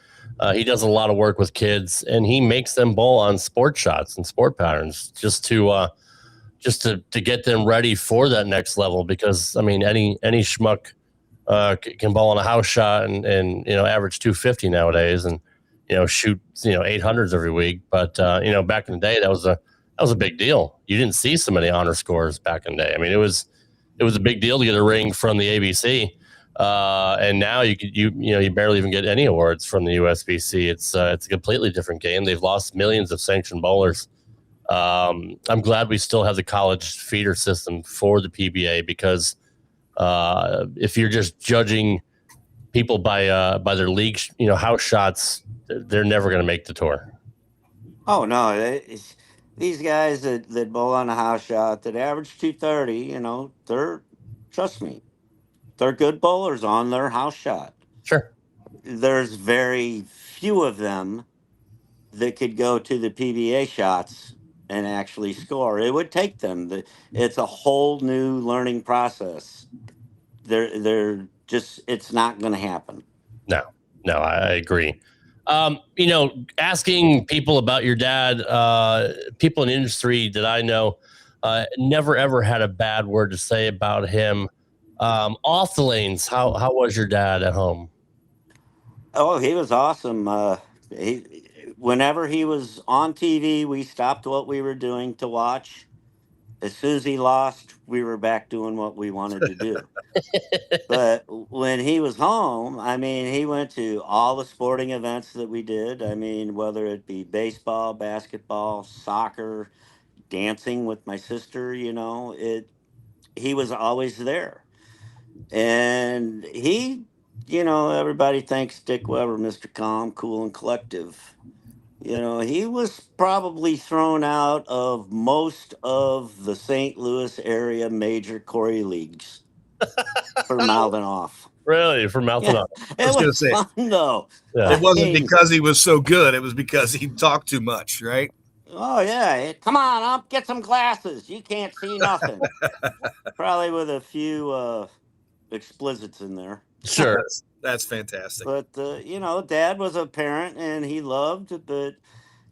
[SPEAKER 2] He does a lot of work with kids, and he makes them bowl on sport shots and sport patterns just to get them ready for that next level. Because I mean, any schmuck can bowl on a house shot and average 250 nowadays, and shoot 800s every week. But back in the day, that was a big deal. You didn't see so many honor scores back in the day. I mean, it was a big deal to get a ring from the ABC, and now you barely even get any awards from the USBC. It's a completely different game. They've lost millions of sanctioned bowlers. I'm glad we still have the college feeder system for the PBA, because if you're just judging people by their league, house shots, they're never going to make the tour.
[SPEAKER 18] Oh no, these guys that bowl on a house shot that average 230, trust me, they're good bowlers on their house shot.
[SPEAKER 2] Sure.
[SPEAKER 18] There's very few of them that could go to the PBA shots and actually score. It would take them. It's a whole new learning process. They're just, it's not going to happen.
[SPEAKER 2] No, I agree. Asking people about your dad, people in the industry that I know, never ever had a bad word to say about him. Off the lanes, how was your dad at home?
[SPEAKER 18] Oh, he was awesome. Whenever he was on TV, we stopped what we were doing to watch. As soon as he lost, we were back doing what we wanted to do. But when he was home, I mean, he went to all the sporting events that we did. I mean, whether it be baseball, basketball, soccer, dancing with my sister, he was always there. And everybody thinks Dick Weber, Mr. Calm, Cool, and Collective. He was probably thrown out of most of the St. Louis area major Corey leagues for mouthing off.
[SPEAKER 2] Really? For mouthing off?
[SPEAKER 11] I was going to say,
[SPEAKER 18] fun, though.
[SPEAKER 2] Yeah.
[SPEAKER 11] It wasn't because he was so good. It was because he talked too much, right?
[SPEAKER 18] Oh, yeah. Come on, up, get some glasses. You can't see nothing. Probably with a few explicits in there.
[SPEAKER 2] Sure.
[SPEAKER 11] That's fantastic.
[SPEAKER 18] But, Dad was a parent and he loved, but,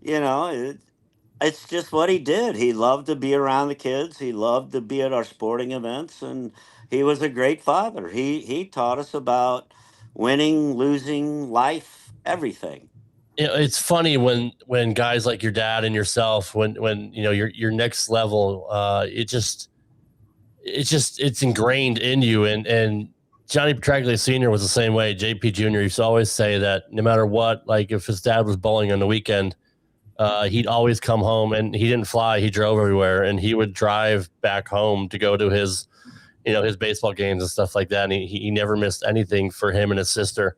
[SPEAKER 18] it's just what he did. He loved to be around the kids. He loved to be at our sporting events, and he was a great father. He taught us about winning, losing, life, everything.
[SPEAKER 2] It's funny when guys like your dad and yourself, when your next level, it's ingrained in you. And Johnny Petraglia Sr. was the same way. JP Jr. used to always say that no matter what, like if his dad was bowling on the weekend, he'd always come home, and he didn't fly. He drove everywhere, and he would drive back home to go to his baseball games and stuff like that. And he never missed anything for him and his sister.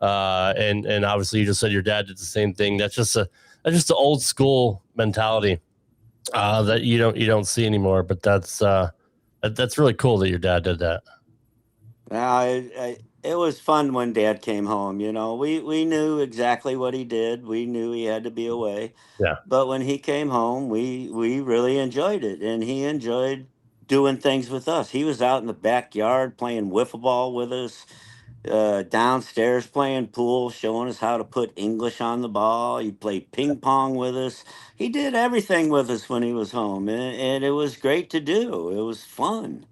[SPEAKER 2] And obviously you just said your dad did the same thing. That's just the old school mentality, that you don't see anymore, but that's really cool that your dad did that.
[SPEAKER 18] It was fun when Dad came home. We knew exactly what he did. We knew he had to be away.
[SPEAKER 2] Yeah.
[SPEAKER 18] But when he came home, we really enjoyed it, and he enjoyed doing things with us. He was out in the backyard playing wiffle ball with us, downstairs playing pool, showing us how to put English on the ball. He played ping pong with us. He did everything with us when he was home, and it was great to do. It was fun.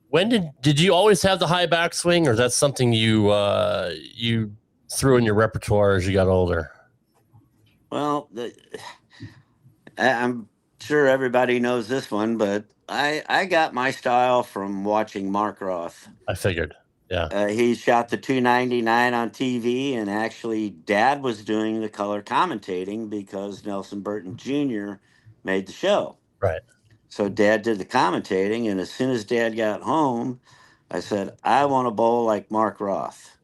[SPEAKER 2] When did you always have the high backswing, or is that something you threw in your repertoire as you got older?
[SPEAKER 18] Well, I'm sure everybody knows this one, but I got my style from watching Mark Roth.
[SPEAKER 2] I figured, yeah.
[SPEAKER 18] He shot the 299 on TV, and actually Dad was doing the color commentating because Nelson Burton Jr. made the show.
[SPEAKER 2] Right.
[SPEAKER 18] So Dad did the commentating, and as soon as Dad got home, I said, I want to bowl like Mark Roth.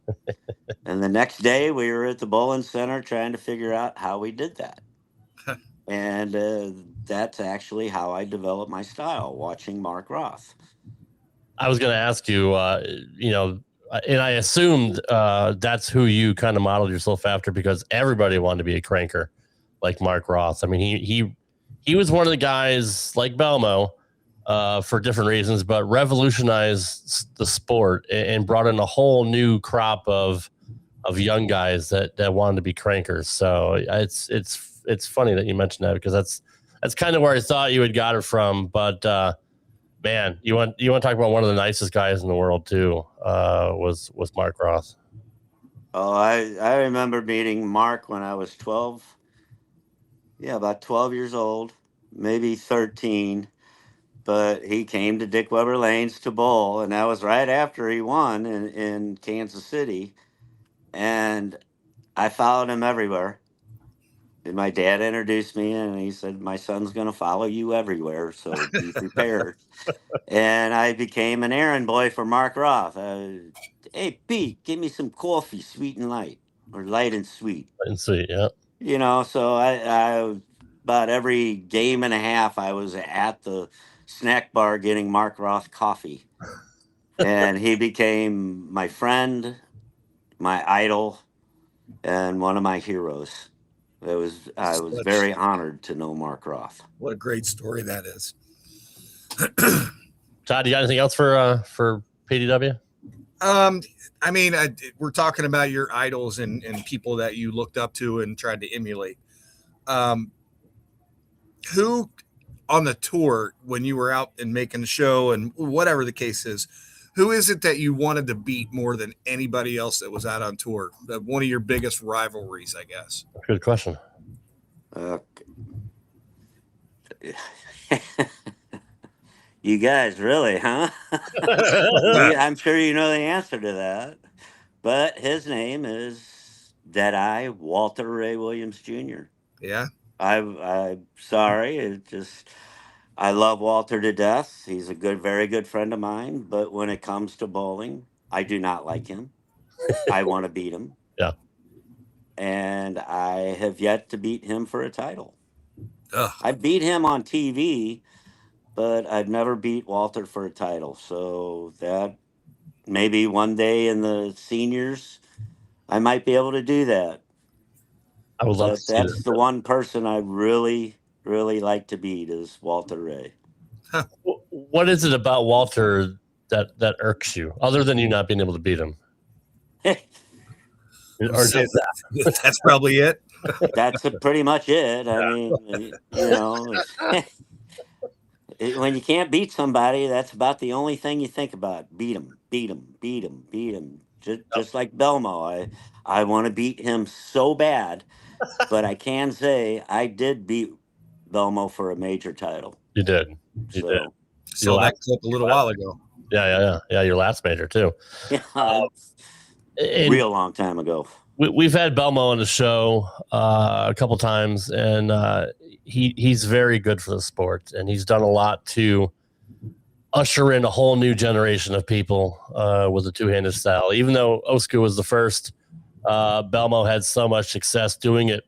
[SPEAKER 18] And the next day we were at the bowling center trying to figure out how we did that. And that's actually how I developed my style, watching Mark Roth.
[SPEAKER 2] I was going to ask you, and I assumed that's who you kind of modeled yourself after, because everybody wanted to be a cranker like Mark Roth. I mean, he was one of the guys like Belmo for different reasons, but revolutionized the sport and brought in a whole new crop of young guys that wanted to be crankers. So it's funny that you mentioned that, because that's kind of where I thought you had got it from. But man, you want to talk about one of the nicest guys in the world too, was Mark Roth.
[SPEAKER 18] Oh, I remember meeting Mark when I was 12. Yeah, about 12 years old, maybe 13. But he came to Dick Weber Lanes to bowl, and that was right after he won in Kansas City. And I followed him everywhere. And my dad introduced me, and he said, "My son's going to follow you everywhere, so be prepared." And I became an errand boy for Mark Roth. Hey, Pete, give me some coffee, sweet and light, or light and sweet.
[SPEAKER 2] Light and sweet, yeah.
[SPEAKER 18] You know, so I about every game and a half, I was at the snack bar getting Mark Roth coffee. And he became my friend, my idol, and one of my heroes. I was very honored to know Mark Roth.
[SPEAKER 11] What a great story that is.
[SPEAKER 2] Todd, you got anything else for PDW?
[SPEAKER 11] I mean, we're talking about your idols and people that you looked up to and tried to emulate. Who on the tour, when you were out and making the show and whatever the case is, who is it that you wanted to beat more than anybody else that was out on tour? One of your biggest rivalries, I guess.
[SPEAKER 2] Good question.
[SPEAKER 18] You guys, really, huh? I'm sure you know the answer to that. But his name is Deadeye Walter Ray Williams Jr.
[SPEAKER 11] Yeah.
[SPEAKER 18] I'm sorry. I love Walter to death. He's a very good friend of mine. But when it comes to bowling, I do not like him. I want to beat him.
[SPEAKER 2] Yeah.
[SPEAKER 18] And I have yet to beat him for a title.
[SPEAKER 11] Ugh.
[SPEAKER 18] I beat him on TV, but I've never beat Walter for a title. So that maybe one day in the seniors, I might be able to do that.
[SPEAKER 2] I would love to see
[SPEAKER 18] that's the one person I really, really like to beat is Walter Ray.
[SPEAKER 2] What is it about Walter that irks you, other than you not being able to beat him? Or
[SPEAKER 11] that's probably it.
[SPEAKER 18] That's pretty much it. I mean, you know, when you can't beat somebody, that's about the only thing you think about. Beat him, beat him, beat him, beat him. Just like Belmo, I want to beat him so bad, but I can say I did beat Belmo for a major title.
[SPEAKER 2] You did. You did.
[SPEAKER 11] Saw that clip a little while ago.
[SPEAKER 2] Yeah. Your last major too.
[SPEAKER 18] Yeah, real long time ago.
[SPEAKER 2] We've had Belmo on the show a couple times, and he's very good for the sport, and he's done a lot to usher in a whole new generation of people with a two-handed style. Even though Osku was the first, Belmo had so much success doing it.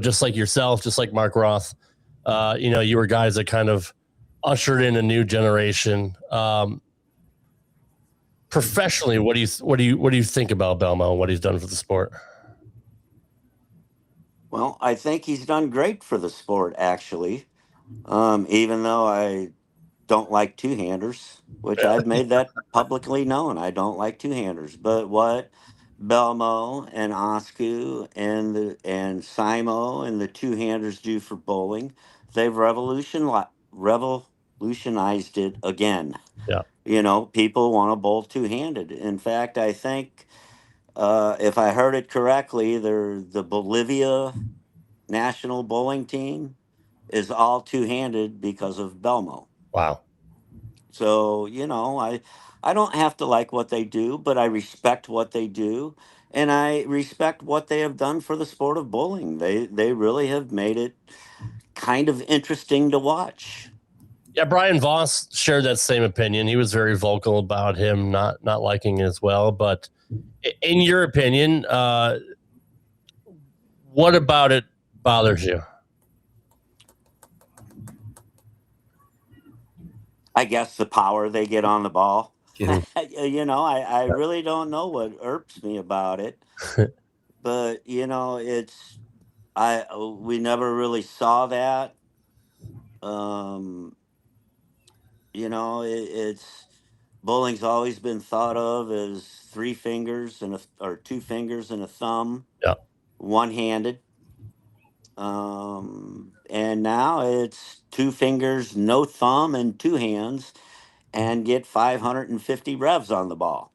[SPEAKER 2] Just like yourself, just like Mark Roth, you were guys that kind of ushered in a new generation. Professionally, what do you think about Belmo and what he's done for the sport?
[SPEAKER 18] Well, I think he's done great for the sport, actually. Even though I don't like two-handers, which I've made that publicly known. I don't like two-handers. But what Belmo and Osku and Simo and the two-handers do for bowling, they've revolutionized it again.
[SPEAKER 2] Yeah.
[SPEAKER 18] People want to bowl two-handed. In fact, I think if I heard it correctly, the Bolivia national bowling team is all two-handed because of Belmo.
[SPEAKER 2] Wow.
[SPEAKER 18] So, I don't have to like what they do, but I respect what they do. And I respect what they have done for the sport of bowling. They really have made it kind of interesting to watch.
[SPEAKER 2] Yeah, Brian Voss shared that same opinion. He was very vocal about him not liking it as well. But in your opinion, what about it bothers you?
[SPEAKER 18] I guess the power they get on the ball. I really don't know what irks me about it, but we never really saw that. Um, it's bowling's always been thought of as three fingers or two fingers and a thumb,
[SPEAKER 2] Yeah.
[SPEAKER 18] one-handed. And now it's two fingers, no thumb, and two hands, and get 550 revs on the ball.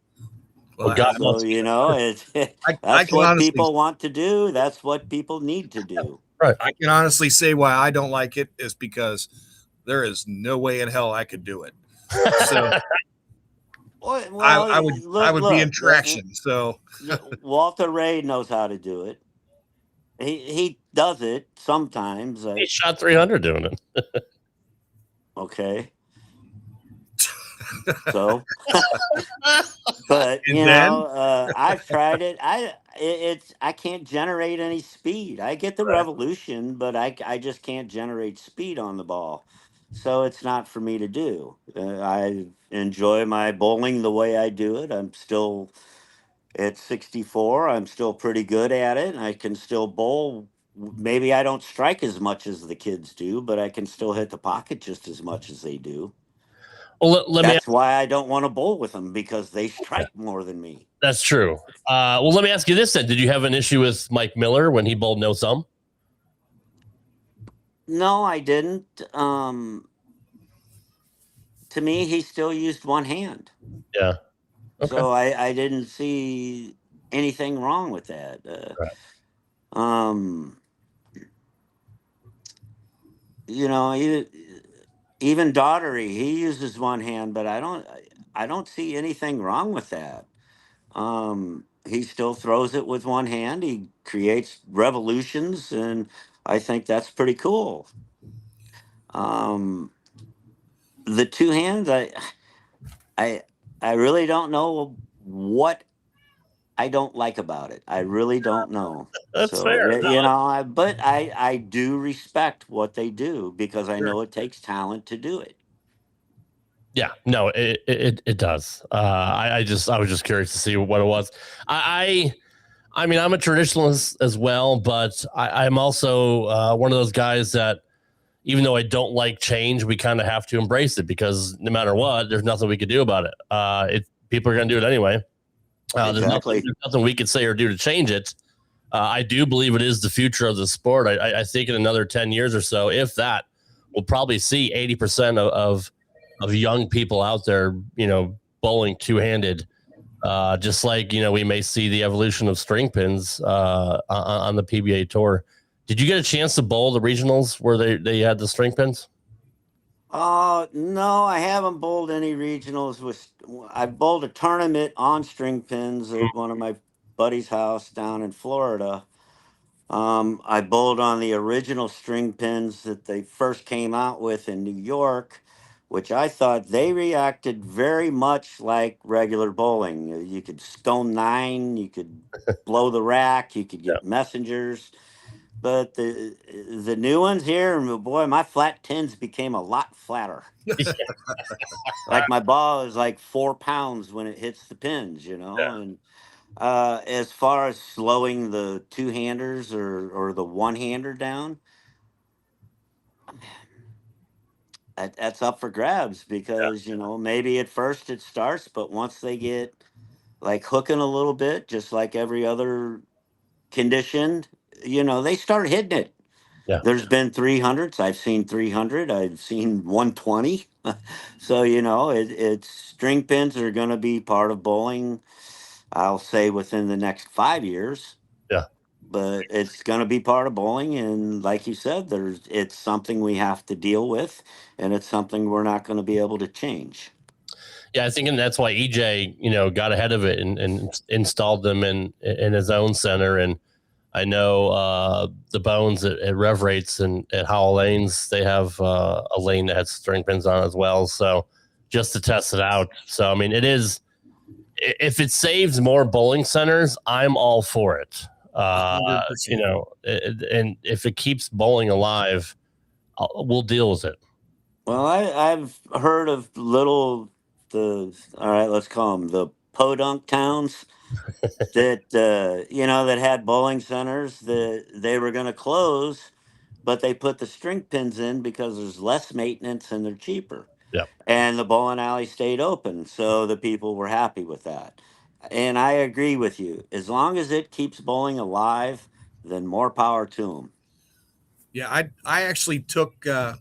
[SPEAKER 2] Well, God
[SPEAKER 18] So
[SPEAKER 2] wants
[SPEAKER 18] it's
[SPEAKER 11] I
[SPEAKER 18] that's
[SPEAKER 11] can
[SPEAKER 18] what
[SPEAKER 11] honestly,
[SPEAKER 18] people want to do. That's what people need to do.
[SPEAKER 2] Right.
[SPEAKER 11] I can honestly say why I don't like it is because there is no way in hell I could do it. So
[SPEAKER 18] Well,
[SPEAKER 11] I would be in
[SPEAKER 18] look,
[SPEAKER 11] traction. So
[SPEAKER 18] Walter Ray knows how to do it. He does it sometimes.
[SPEAKER 2] He shot 300 doing it.
[SPEAKER 18] Okay. So, but
[SPEAKER 11] And
[SPEAKER 18] I've tried it. I can't generate any speed. I get the revolution, but I just can't generate speed on the ball. So it's not for me to do. I enjoy my bowling the way I do it. I'm still at 64. I'm still pretty good at it. I can still bowl. Maybe I don't strike as much as the kids do, but I can still hit the pocket just as much as they do.
[SPEAKER 2] Well, let me.
[SPEAKER 18] That's why I don't want to bowl with them, because they strike more than me.
[SPEAKER 2] That's true. Well, let me ask you this then. Did you have an issue with Mike Miller when he bowled no thumb?
[SPEAKER 18] No, I didn't. To me, he still used one hand.
[SPEAKER 2] Yeah. Okay.
[SPEAKER 18] So I didn't see anything wrong with that. Even Daughtery, he uses one hand, but I don't see anything wrong with that. He still throws it with one hand. He creates revolutions, and I think that's pretty cool. The two hands, I really don't know what I don't like about it. I really don't know.
[SPEAKER 2] That's fair.
[SPEAKER 18] But I do respect what they do, because I know it takes talent to do it.
[SPEAKER 2] Yeah, no, it does. I was just curious to see what it was. I mean, I'm a traditionalist as well, but I'm also one of those guys that, even though I don't like change, we kind of have to embrace it, because no matter what, there's nothing we could do about it. People are going to do it anyway.
[SPEAKER 18] Exactly.
[SPEAKER 2] There's nothing we could say or do to change it. I do believe it is the future of the sport. I think in another 10 years or so, if that, we'll probably see 80% of young people out there, bowling two-handed, just like, we may see the evolution of string pins on the PBA tour. Did you get a chance to bowl the regionals where they had the string pins?
[SPEAKER 18] No, I haven't bowled any regionals. I bowled a tournament on string pins at one of my buddy's house down in Florida. I bowled on the original string pins that they first came out with in New York, which I thought they reacted very much like regular bowling. You could stone 9, you could blow the rack, you could get messengers. But the new ones here, boy, my flat 10s became a lot flatter. Like my ball is like 4 pounds when it hits the pins, And as far as slowing the two-handers or the one-hander down, that's up for grabs, because maybe at first it starts, but once they get like hooking a little bit, just like every other condition, they start hitting it.
[SPEAKER 2] Yeah.
[SPEAKER 18] There's been 300s. I've seen 300. I've seen 120. So it's string pins are going to be part of bowling, I'll say, within the next 5 years.
[SPEAKER 2] Yeah.
[SPEAKER 18] But it's going to be part of bowling, and like you said, it's something we have to deal with, and it's something we're not going to be able to change.
[SPEAKER 2] Yeah, I think, and that's why EJ, got ahead of it and installed them in his own center. And I know the Bones at Rev Rates and at Howell Lanes, they have a lane that has string pins on as well. So just to test it out. So, I mean, it is, if it saves more bowling centers, I'm all for it. And if it keeps bowling alive, we'll deal with it.
[SPEAKER 18] Well, I've heard of little let's call them the podunk towns that, that had bowling centers that they were going to close, but they put the string pins in because there's less maintenance and they're cheaper.
[SPEAKER 2] Yeah.
[SPEAKER 18] And the bowling alley stayed open. So the people were happy with that. And I agree with you. As long as it keeps bowling alive, then more power to them.
[SPEAKER 11] Yeah, I actually took a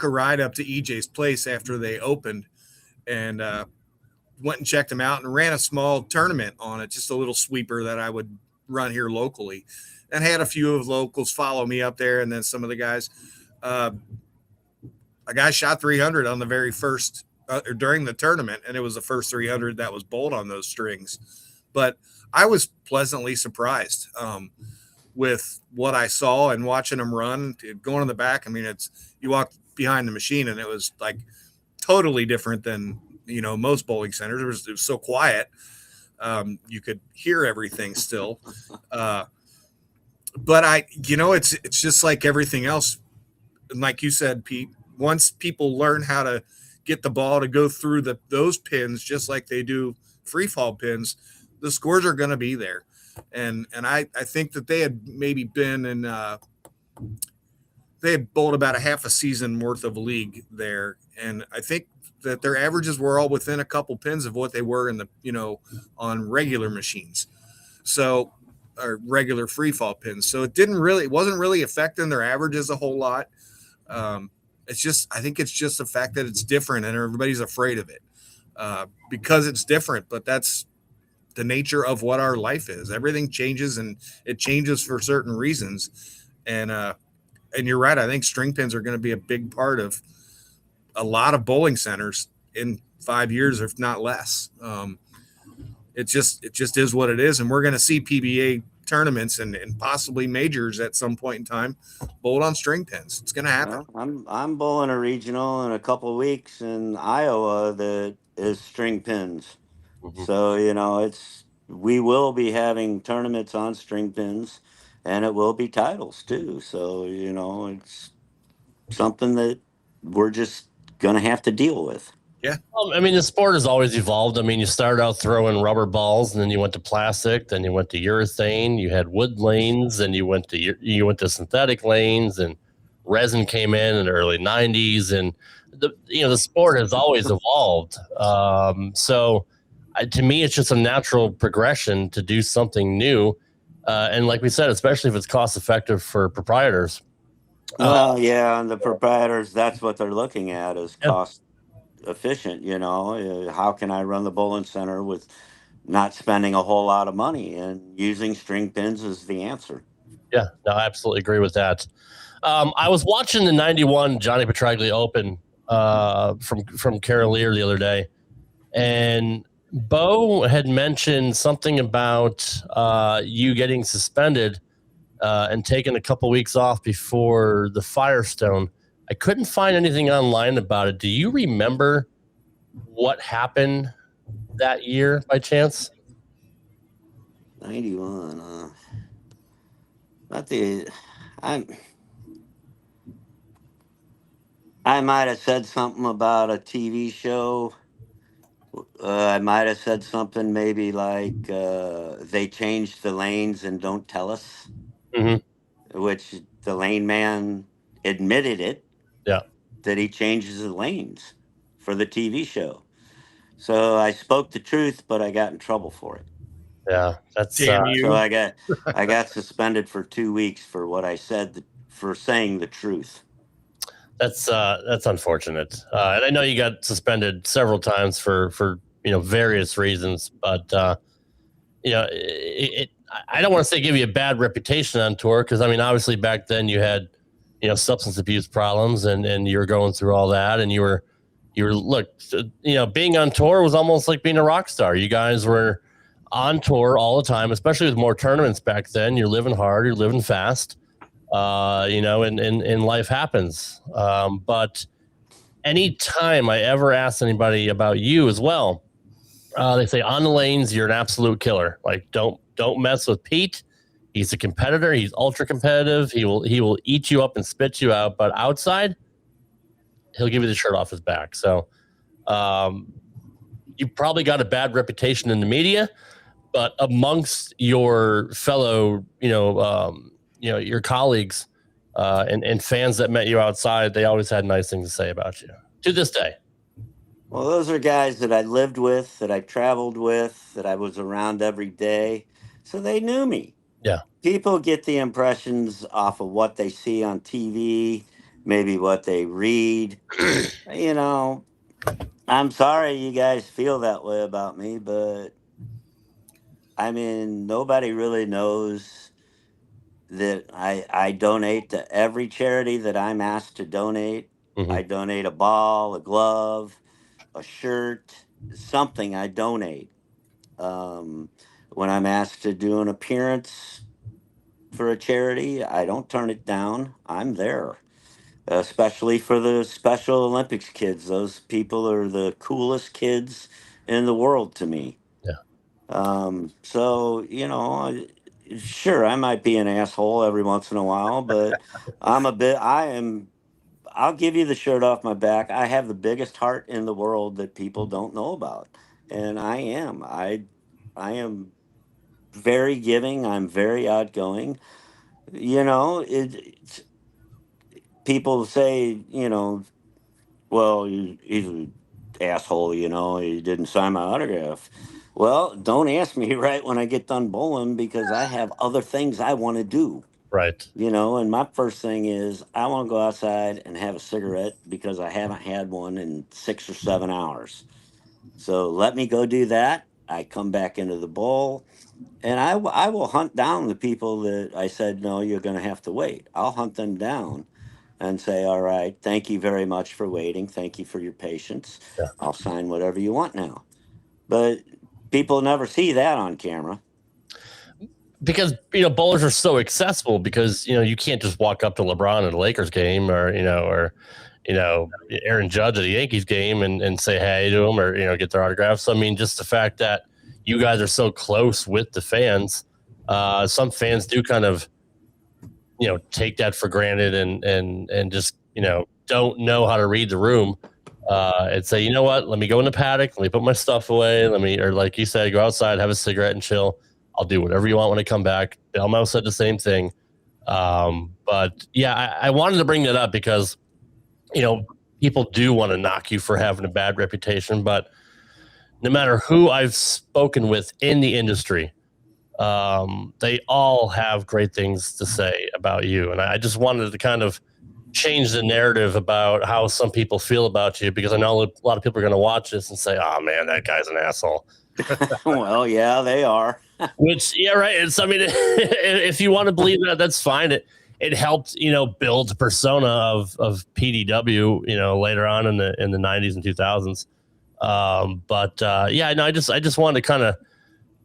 [SPEAKER 11] ride up to EJ's place after they opened, and went and checked them out and ran a small tournament on it, just a little sweeper that I would run here locally, and had a few of the locals follow me up there, and then some of the guys. A guy shot 300 on the very first during the tournament, and it was the first 300 that was bowled on those strings. But I was pleasantly surprised with what I saw and watching them run, going in the back. I mean, you walk behind the machine and it was like totally different than, most bowling centers. It was so quiet. You could hear everything still. But it's just like everything else. And like you said, Pete, once people learn how to get the ball to go through those pins, just like they do free fall pins, the scores are going to be there. And I think that they had maybe been in they had bowled about a half a season worth of league there, and I think that their averages were all within a couple pins of what they were in the on regular machines, so or regular free fall pins. So it wasn't really affecting their averages a whole lot. I think it's just the fact that it's different and everybody's afraid of it because it's different. But that's the nature of what our life is. Everything changes, and it changes for certain reasons. And you're right. I think string pins are going to be a big part of a lot of bowling centers in 5 years, if not less. It just is what it is. And we're going to see PBA tournaments and possibly majors at some point in time bowled on string pins. It's going to happen.
[SPEAKER 18] Well, I'm bowling a regional in a couple of weeks in Iowa that is string pins. Mm-hmm. So, we will be having tournaments on string pins, and it will be titles too. So, it's something that we're just going to have to deal with.
[SPEAKER 11] Yeah.
[SPEAKER 2] The sport has always evolved. You started out throwing rubber balls, and then you went to plastic, then you went to urethane, you had wood lanes, and you went to synthetic lanes, and resin came in the early 90s, and the sport has always evolved. To me, it's just a natural progression to do something new. And like we said, especially if it's cost effective for proprietors.
[SPEAKER 18] And the proprietors, that's what they're looking at is cost efficient. How can I run the bowling center with not spending a whole lot of money, and using string pins is the answer.
[SPEAKER 2] Yeah, no, I absolutely agree with that. I was watching the 91 Johnny Petraglia Open from Carolier the other day, and Bo had mentioned something about you getting suspended and taking a couple weeks off before the Firestone. I couldn't find anything online about it. Do you remember what happened that year by chance?
[SPEAKER 18] 91. I might have said something about a TV show. I might have said something maybe like they changed the lanes and don't tell us, which the lane man admitted it.
[SPEAKER 2] Yeah, that
[SPEAKER 18] he changes the lanes for the TV show. So I spoke the truth, but I got in trouble for it.
[SPEAKER 2] Yeah, that's
[SPEAKER 18] so I got suspended for 2 weeks for what I said for saying the truth.
[SPEAKER 2] That's unfortunate. And I know you got suspended several times for various reasons, but I don't want to say give you a bad reputation on tour, because obviously back then you had substance abuse problems and you were going through all that, and you were being on tour was almost like being a rock star. You guys were on tour all the time, especially with more tournaments back then. You're living hard, you're living fast. And life happens. But anytime I ever ask anybody about you as well, they say on the lanes, you're an absolute killer. Like, don't mess with Pete. He's a competitor. He's ultra competitive. He will eat you up and spit you out. But outside, he'll give you the shirt off his back. So, you probably got a bad reputation in the media, but amongst your fellow, your colleagues and fans that met you outside, they always had nice things to say about you to this day.
[SPEAKER 18] Well, those are guys that I lived with, that I traveled with, that I was around every day. So they knew me.
[SPEAKER 2] Yeah.
[SPEAKER 18] People get the impressions off of what they see on TV, maybe what they read. I'm sorry you guys feel that way about me, but I mean, nobody really knows that I donate to every charity that I'm asked to donate.
[SPEAKER 2] Mm-hmm.
[SPEAKER 18] I donate a ball, a glove, a shirt, something I donate. When I'm asked to do an appearance for a charity, I don't turn it down. I'm there, especially for the Special Olympics kids. Those people are the coolest kids in the world to me. So, sure, I might be an asshole every once in a while, but I'll give you the shirt off my back. I have the biggest heart in the world that people don't know about. And I am very giving. I'm very outgoing. People say, well, he's an asshole, he didn't sign my autograph. Well, don't ask me right when I get done bowling because I have other things I want to do.
[SPEAKER 2] Right.
[SPEAKER 18] And my first thing is I want to go outside and have a cigarette because I haven't had one in 6 or 7 hours. So let me go do that. I come back into the bowl and I will hunt down the people that I said, no, you're going to have to wait. I'll hunt them down and say, all right, thank you very much for waiting. Thank you for your patience.
[SPEAKER 2] Yeah.
[SPEAKER 18] I'll sign whatever you want now. But people never see that on camera.
[SPEAKER 2] Because, bowlers are so accessible because, you can't just walk up to LeBron at a Lakers game or Aaron Judge at a Yankees game and say hey to them or, get their autographs. So, I mean, just the fact that you guys are so close with the fans, some fans do kind of, take that for granted and just, don't know how to read the room and say, you know what, let me go in the paddock, let me put my stuff away, or like you said, go outside, have a cigarette and chill. I'll do whatever you want when I come back. Belmo said the same thing. But yeah, I wanted to bring that up because, people do want to knock you for having a bad reputation, but no matter who I've spoken with in the industry, they all have great things to say about you. And I just wanted to kind of change the narrative about how some people feel about you, because I know a lot of people are going to watch this and say, oh man, that guy's an asshole.
[SPEAKER 18] Well, yeah, they are.
[SPEAKER 2] Which, yeah, right. It's, I mean, if you want to believe that, that's fine. It helped, build the persona of PDW, later on in the 90s and 2000s. Yeah, no, I just wanted to kind of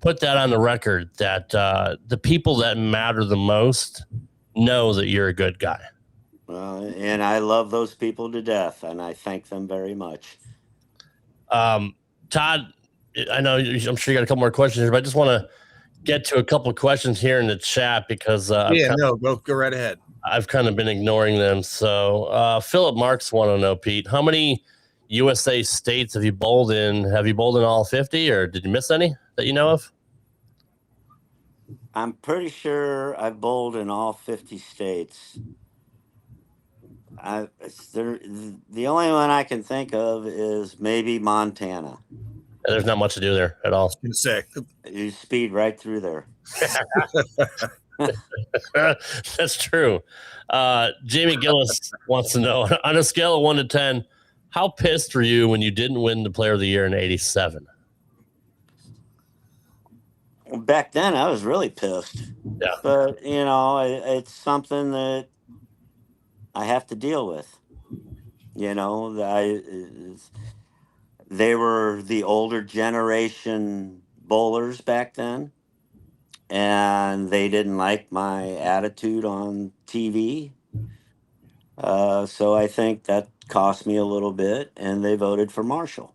[SPEAKER 2] put that on the record that the people that matter the most know that you're a good guy.
[SPEAKER 18] And I love those people to death, and I thank them very much.
[SPEAKER 2] Todd, I know I'm sure you got a couple more questions here, but I just want to get to a couple of questions here in the chat because
[SPEAKER 11] go right ahead.
[SPEAKER 2] I've kind of been ignoring them. So Philip Marks want to know, Pete, how many USA states have you bowled in? Have you bowled in all 50, or did you miss any that you know of?
[SPEAKER 18] I'm pretty sure I've bowled in all 50 states. The only one I can think of is maybe Montana.
[SPEAKER 2] There's not much to do there at all.
[SPEAKER 18] You speed right through there.
[SPEAKER 2] That's true. Jamie Gillis wants to know, on a scale of 1 to 10, how pissed were you when you didn't win the Player of the Year in '87?
[SPEAKER 18] Back then, I was really pissed.
[SPEAKER 2] Yeah.
[SPEAKER 18] But, it's something that I have to deal with. They were the older generation bowlers back then, and they didn't like my attitude on TV. So I think that cost me a little bit, and they voted for Marshall.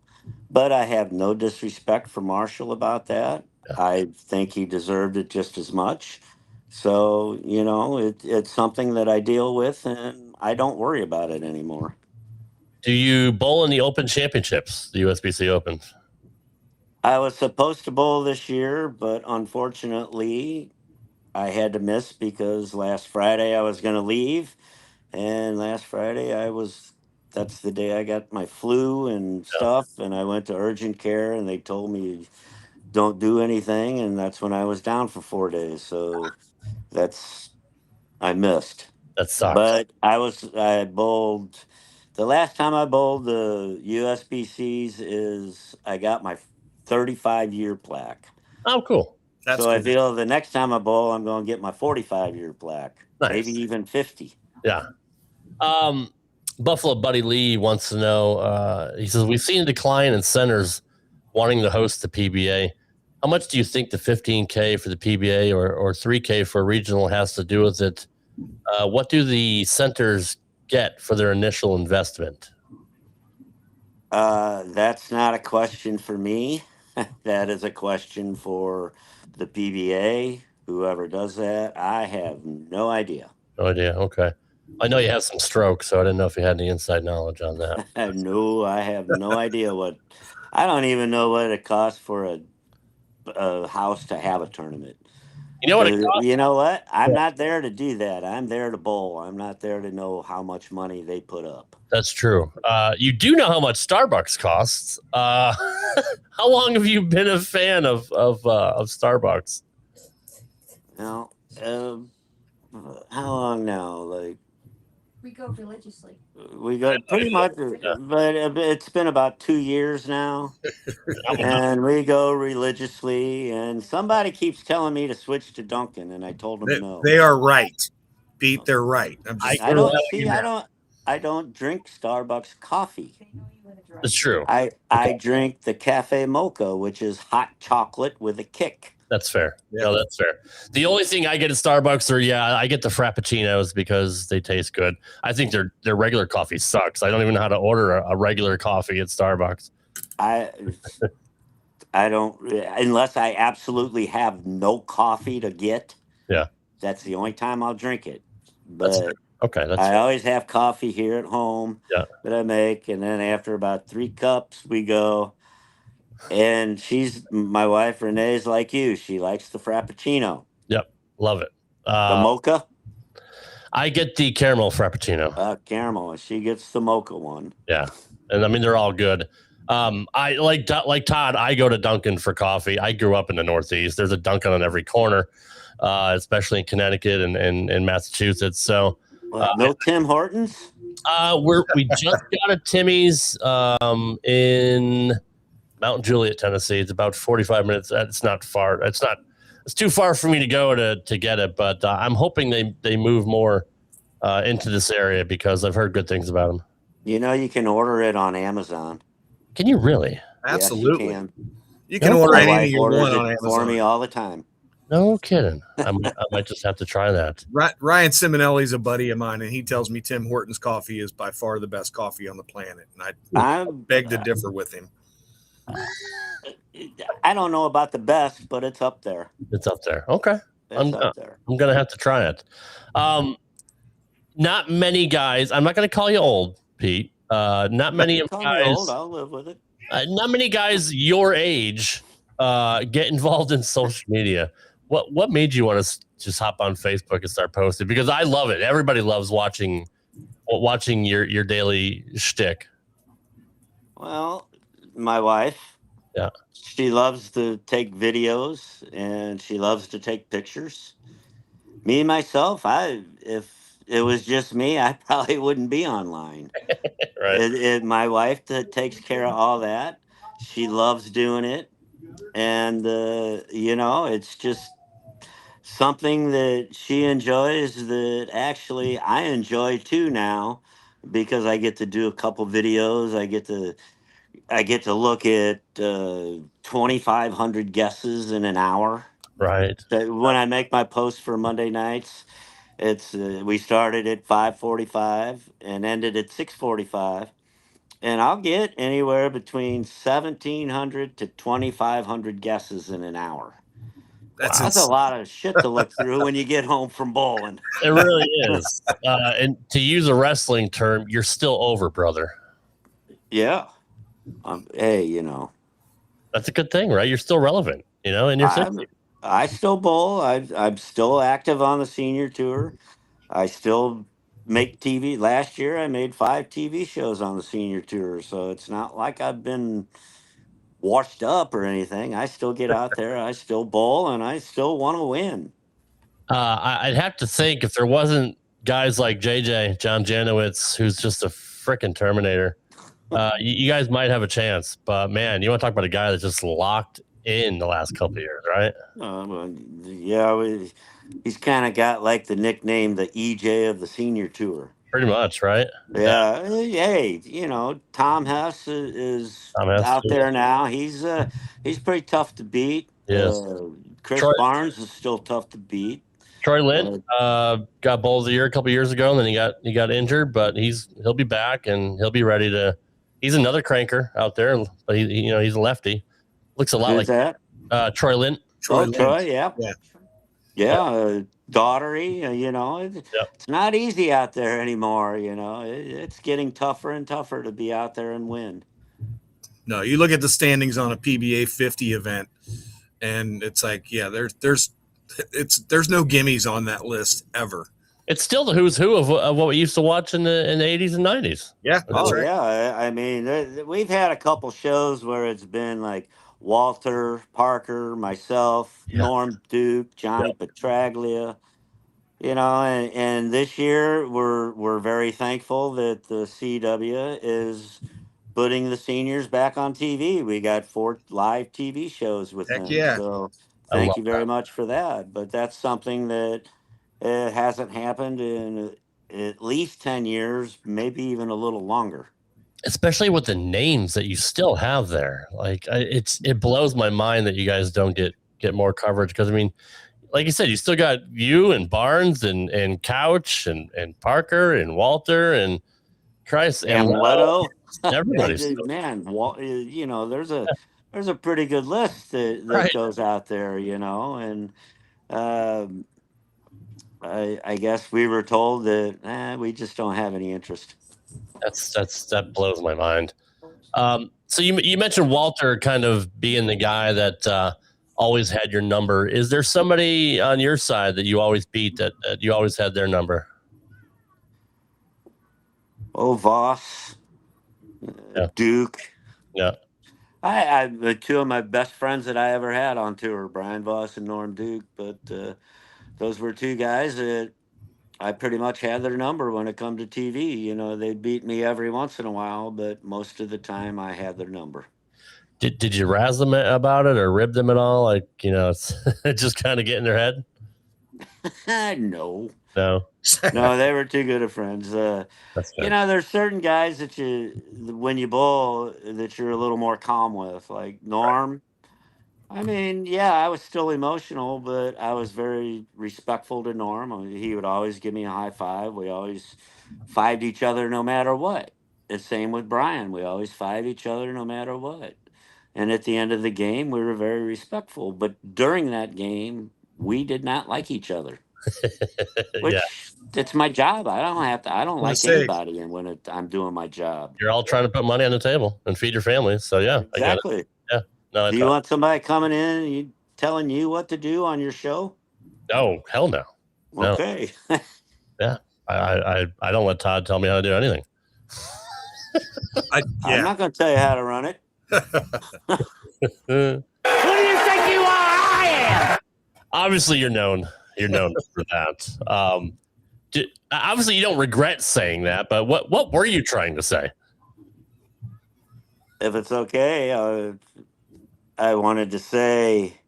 [SPEAKER 18] But I have no disrespect for Marshall about that. I think he deserved it just as much. So, it's something that I deal with, and I don't worry about it anymore.
[SPEAKER 2] Do you bowl in the Open Championships, the USBC Opens?
[SPEAKER 18] I was supposed to bowl this year, but unfortunately, I had to miss because last Friday I was going to leave, and last Friday that's the day I got my flu and stuff, and I went to urgent care, and they told me don't do anything, and that's when I was down for 4 days. So that's I missed.
[SPEAKER 2] That sucks.
[SPEAKER 18] But I bowled. The last time I bowled the USBCs is I got my 35-year plaque.
[SPEAKER 2] Oh, cool.
[SPEAKER 11] That's
[SPEAKER 18] So I
[SPEAKER 11] cool.
[SPEAKER 18] feel the next time I bowl, I'm going to get my 45-year plaque, maybe even 50.
[SPEAKER 2] Yeah. Buffalo Buddy Lee wants to know. He says we've seen a decline in centers wanting to host the PBA. How much do you think the 15K for the PBA or 3K for a regional has to do with it? What do the centers get for their initial investment?
[SPEAKER 18] That's not a question for me. That is a question for the PBA, whoever does that. I have no idea.
[SPEAKER 2] No idea. Okay. I know you have some strokes, so I didn't know if you had any inside knowledge on that.
[SPEAKER 18] No, I have no idea I don't even know what it costs for a house to have a tournament.
[SPEAKER 2] You know what it costs?
[SPEAKER 18] You know what? I'm not there to do that. I'm there to bowl. I'm not there to know how much money they put up.
[SPEAKER 2] That's true. You do know how much Starbucks costs. How long have you been a fan of Starbucks?
[SPEAKER 18] Now, how long now? Like
[SPEAKER 21] we go religiously.
[SPEAKER 18] We go pretty much, but it's been about 2 years now, and we go religiously. And somebody keeps telling me to switch to Dunkin', and I told them no.
[SPEAKER 11] They are right, Pete. They're right.
[SPEAKER 18] I don't drink Starbucks coffee.
[SPEAKER 2] It's true.
[SPEAKER 18] I drink the cafe mocha, which is hot chocolate with a kick.
[SPEAKER 2] That's fair. Yeah. No, that's fair. The only thing I get at Starbucks I get the Frappuccinos because they taste good. I think their regular coffee sucks. I don't even know how to order a regular coffee at Starbucks.
[SPEAKER 18] I don't, unless I absolutely have no coffee to get.
[SPEAKER 2] Yeah.
[SPEAKER 18] That's the only time I'll drink it. But
[SPEAKER 2] that's
[SPEAKER 18] I always have coffee here at home that I make. And then after about 3 cups, we go. And my wife, Renee's like you. She likes the Frappuccino.
[SPEAKER 2] Yep. Love it.
[SPEAKER 18] The mocha?
[SPEAKER 2] I get the caramel Frappuccino.
[SPEAKER 18] Caramel. She gets the mocha one.
[SPEAKER 2] Yeah. And I mean, they're all good. I like Todd, I go to Dunkin' for coffee. I grew up in the Northeast. There's a Dunkin' on every corner, especially in Connecticut and Massachusetts. So
[SPEAKER 18] no Tim Hortons?
[SPEAKER 2] We just got a Timmy's in Mount Juliet, Tennessee. It's about 45 minutes. It's not far. It's too far for me to go to get it, but I'm hoping they move more into this area because I've heard good things about them.
[SPEAKER 18] You know, you can order it on Amazon.
[SPEAKER 2] Can you really?
[SPEAKER 11] Absolutely.
[SPEAKER 18] Yes,
[SPEAKER 11] you can order anything you want on Amazon.
[SPEAKER 18] For me all the time.
[SPEAKER 2] No kidding. I might just have to try that.
[SPEAKER 11] Ryan Simonelli's a buddy of mine, and he tells me Tim Hortons coffee is by far the best coffee on the planet. And I beg to differ with him.
[SPEAKER 18] I don't know about the best, but it's up there.
[SPEAKER 2] It's up there. Okay.
[SPEAKER 18] It's up there.
[SPEAKER 2] I'm going to have to try it. Not many guys. I'm not going to call you old, Pete. Not many guys.
[SPEAKER 18] Old, I'll live with it.
[SPEAKER 2] Not many guys your age get involved in social media. What made you want to just hop on Facebook and start posting? Because I love it. Everybody loves watching your daily shtick.
[SPEAKER 18] Well, my wife.
[SPEAKER 2] Yeah.
[SPEAKER 18] She loves to take videos and she loves to take pictures. Me, myself, if it was just me, I probably wouldn't be online.
[SPEAKER 2] Right.
[SPEAKER 18] My wife that takes care of all that. She loves doing it. And, it's just something that she enjoys that actually I enjoy too now because I get to do a couple videos. I get to look at 2,500 guesses in an hour.
[SPEAKER 2] Right.
[SPEAKER 18] When I make my post for Monday nights, it's we started at 5:45 and ended at 6:45, and I'll get anywhere between 1,700 to 2,500 guesses in an hour. That's a lot of shit to look through when you get home from bowling.
[SPEAKER 2] It really is. And to use a wrestling term, you're still over, brother.
[SPEAKER 18] Yeah. Hey,
[SPEAKER 2] That's a good thing, right? You're still relevant, and you're 60.
[SPEAKER 18] I still bowl. I'm still active on the senior tour. I still make TV. Last year, I made 5 TV shows on the senior tour. So it's not like I've been washed up or anything. I still get out there. I still bowl, and I still want to win.
[SPEAKER 2] I'd have to think if there wasn't guys like JJ, John Janowitz, who's just a freaking Terminator, you guys might have a chance. But, man, you want to talk about a guy that's just locked in the last couple of years, right?
[SPEAKER 18] He's kind of got like the nickname, the EJ of the senior tour.
[SPEAKER 2] Pretty much, right?
[SPEAKER 18] Yeah. Hey, Tom Hess is out there now. He's pretty tough to beat.
[SPEAKER 2] Yes.
[SPEAKER 18] Chris Barnes is still tough to beat.
[SPEAKER 2] Troy Lint got Bowl of the Year a couple years ago, and then he got injured, but he'll be back and he'll be ready to. He's another cranker out there, but he's a lefty. Looks a lot
[SPEAKER 18] Who's
[SPEAKER 2] like
[SPEAKER 18] that?
[SPEAKER 2] Troy Lint.
[SPEAKER 18] Troy, yeah. Daughtery. It's not easy out there anymore. It's getting tougher and tougher to be out there and win.
[SPEAKER 11] No, you look at the standings on a PBA 50 event, and it's like, there's no gimmies on that list ever.
[SPEAKER 2] It's still the who's who of what we used to watch in the 80s and 90s.
[SPEAKER 11] Yeah.
[SPEAKER 18] Right. Yeah. I mean, we've had a couple shows where it's been like Walter, Parker, myself, Norm Duke, Johnny Petraglia, and this year we're very thankful that the CW is putting the seniors back on TV. We got 4 live TV shows with them.
[SPEAKER 11] Yeah.
[SPEAKER 18] So thank you very much for that. But that's something that hasn't happened in at least 10 years, maybe even a little longer.
[SPEAKER 2] Especially with the names that you still have there. Like it blows my mind that you guys don't get more coverage. Because I mean, like you said, you still got you and Barnes and Couch and Parker and Walter and Christ and
[SPEAKER 18] Leto.
[SPEAKER 2] Everybody's
[SPEAKER 18] man. There's a pretty good list that goes out there, and I guess we were told that we just don't have any interest.
[SPEAKER 2] That blows my mind. So you mentioned Walter kind of being the guy that always had your number. Is there somebody on your side that you always beat that you always had their number?
[SPEAKER 18] Oh, Voss, Duke.
[SPEAKER 2] Yeah.
[SPEAKER 18] I 2 of my best friends that I ever had on tour, Brian Voss and Norm Duke. But those were 2 guys that I pretty much had their number when it come to TV. They beat me every once in a while, but most of the time I had their number.
[SPEAKER 2] Did you razz them about it or rib them at all? Like, it's just kind of get in their head?
[SPEAKER 18] No.
[SPEAKER 2] No.
[SPEAKER 18] No, they were too good of friends. There's certain guys that when you bowl, that you're a little more calm with, like Norm. I mean, I was still emotional, but I was very respectful to Norm. He would always give me a high five. We always fived each other no matter what. The same with Brian. We always five each other no matter what. And at the end of the game, we were very respectful. But during that game, we did not like each other. Which it's my job. I don't like anybody, and when I'm doing my job,
[SPEAKER 2] you're all trying to put money on the table and feed your family. So
[SPEAKER 18] exactly.
[SPEAKER 2] I get it. Yeah. No.
[SPEAKER 18] Do you want somebody coming in and telling you what to do on your show?
[SPEAKER 2] No, hell no.
[SPEAKER 18] Okay.
[SPEAKER 2] Yeah, I don't let Todd tell me how to do anything.
[SPEAKER 18] I'm not going to tell you how to run it.
[SPEAKER 13] Who do you think you are? I am.
[SPEAKER 2] Obviously, you're known for that. Obviously, you don't regret saying that, but what were you trying to say?
[SPEAKER 18] If it's okay, I wanted to say,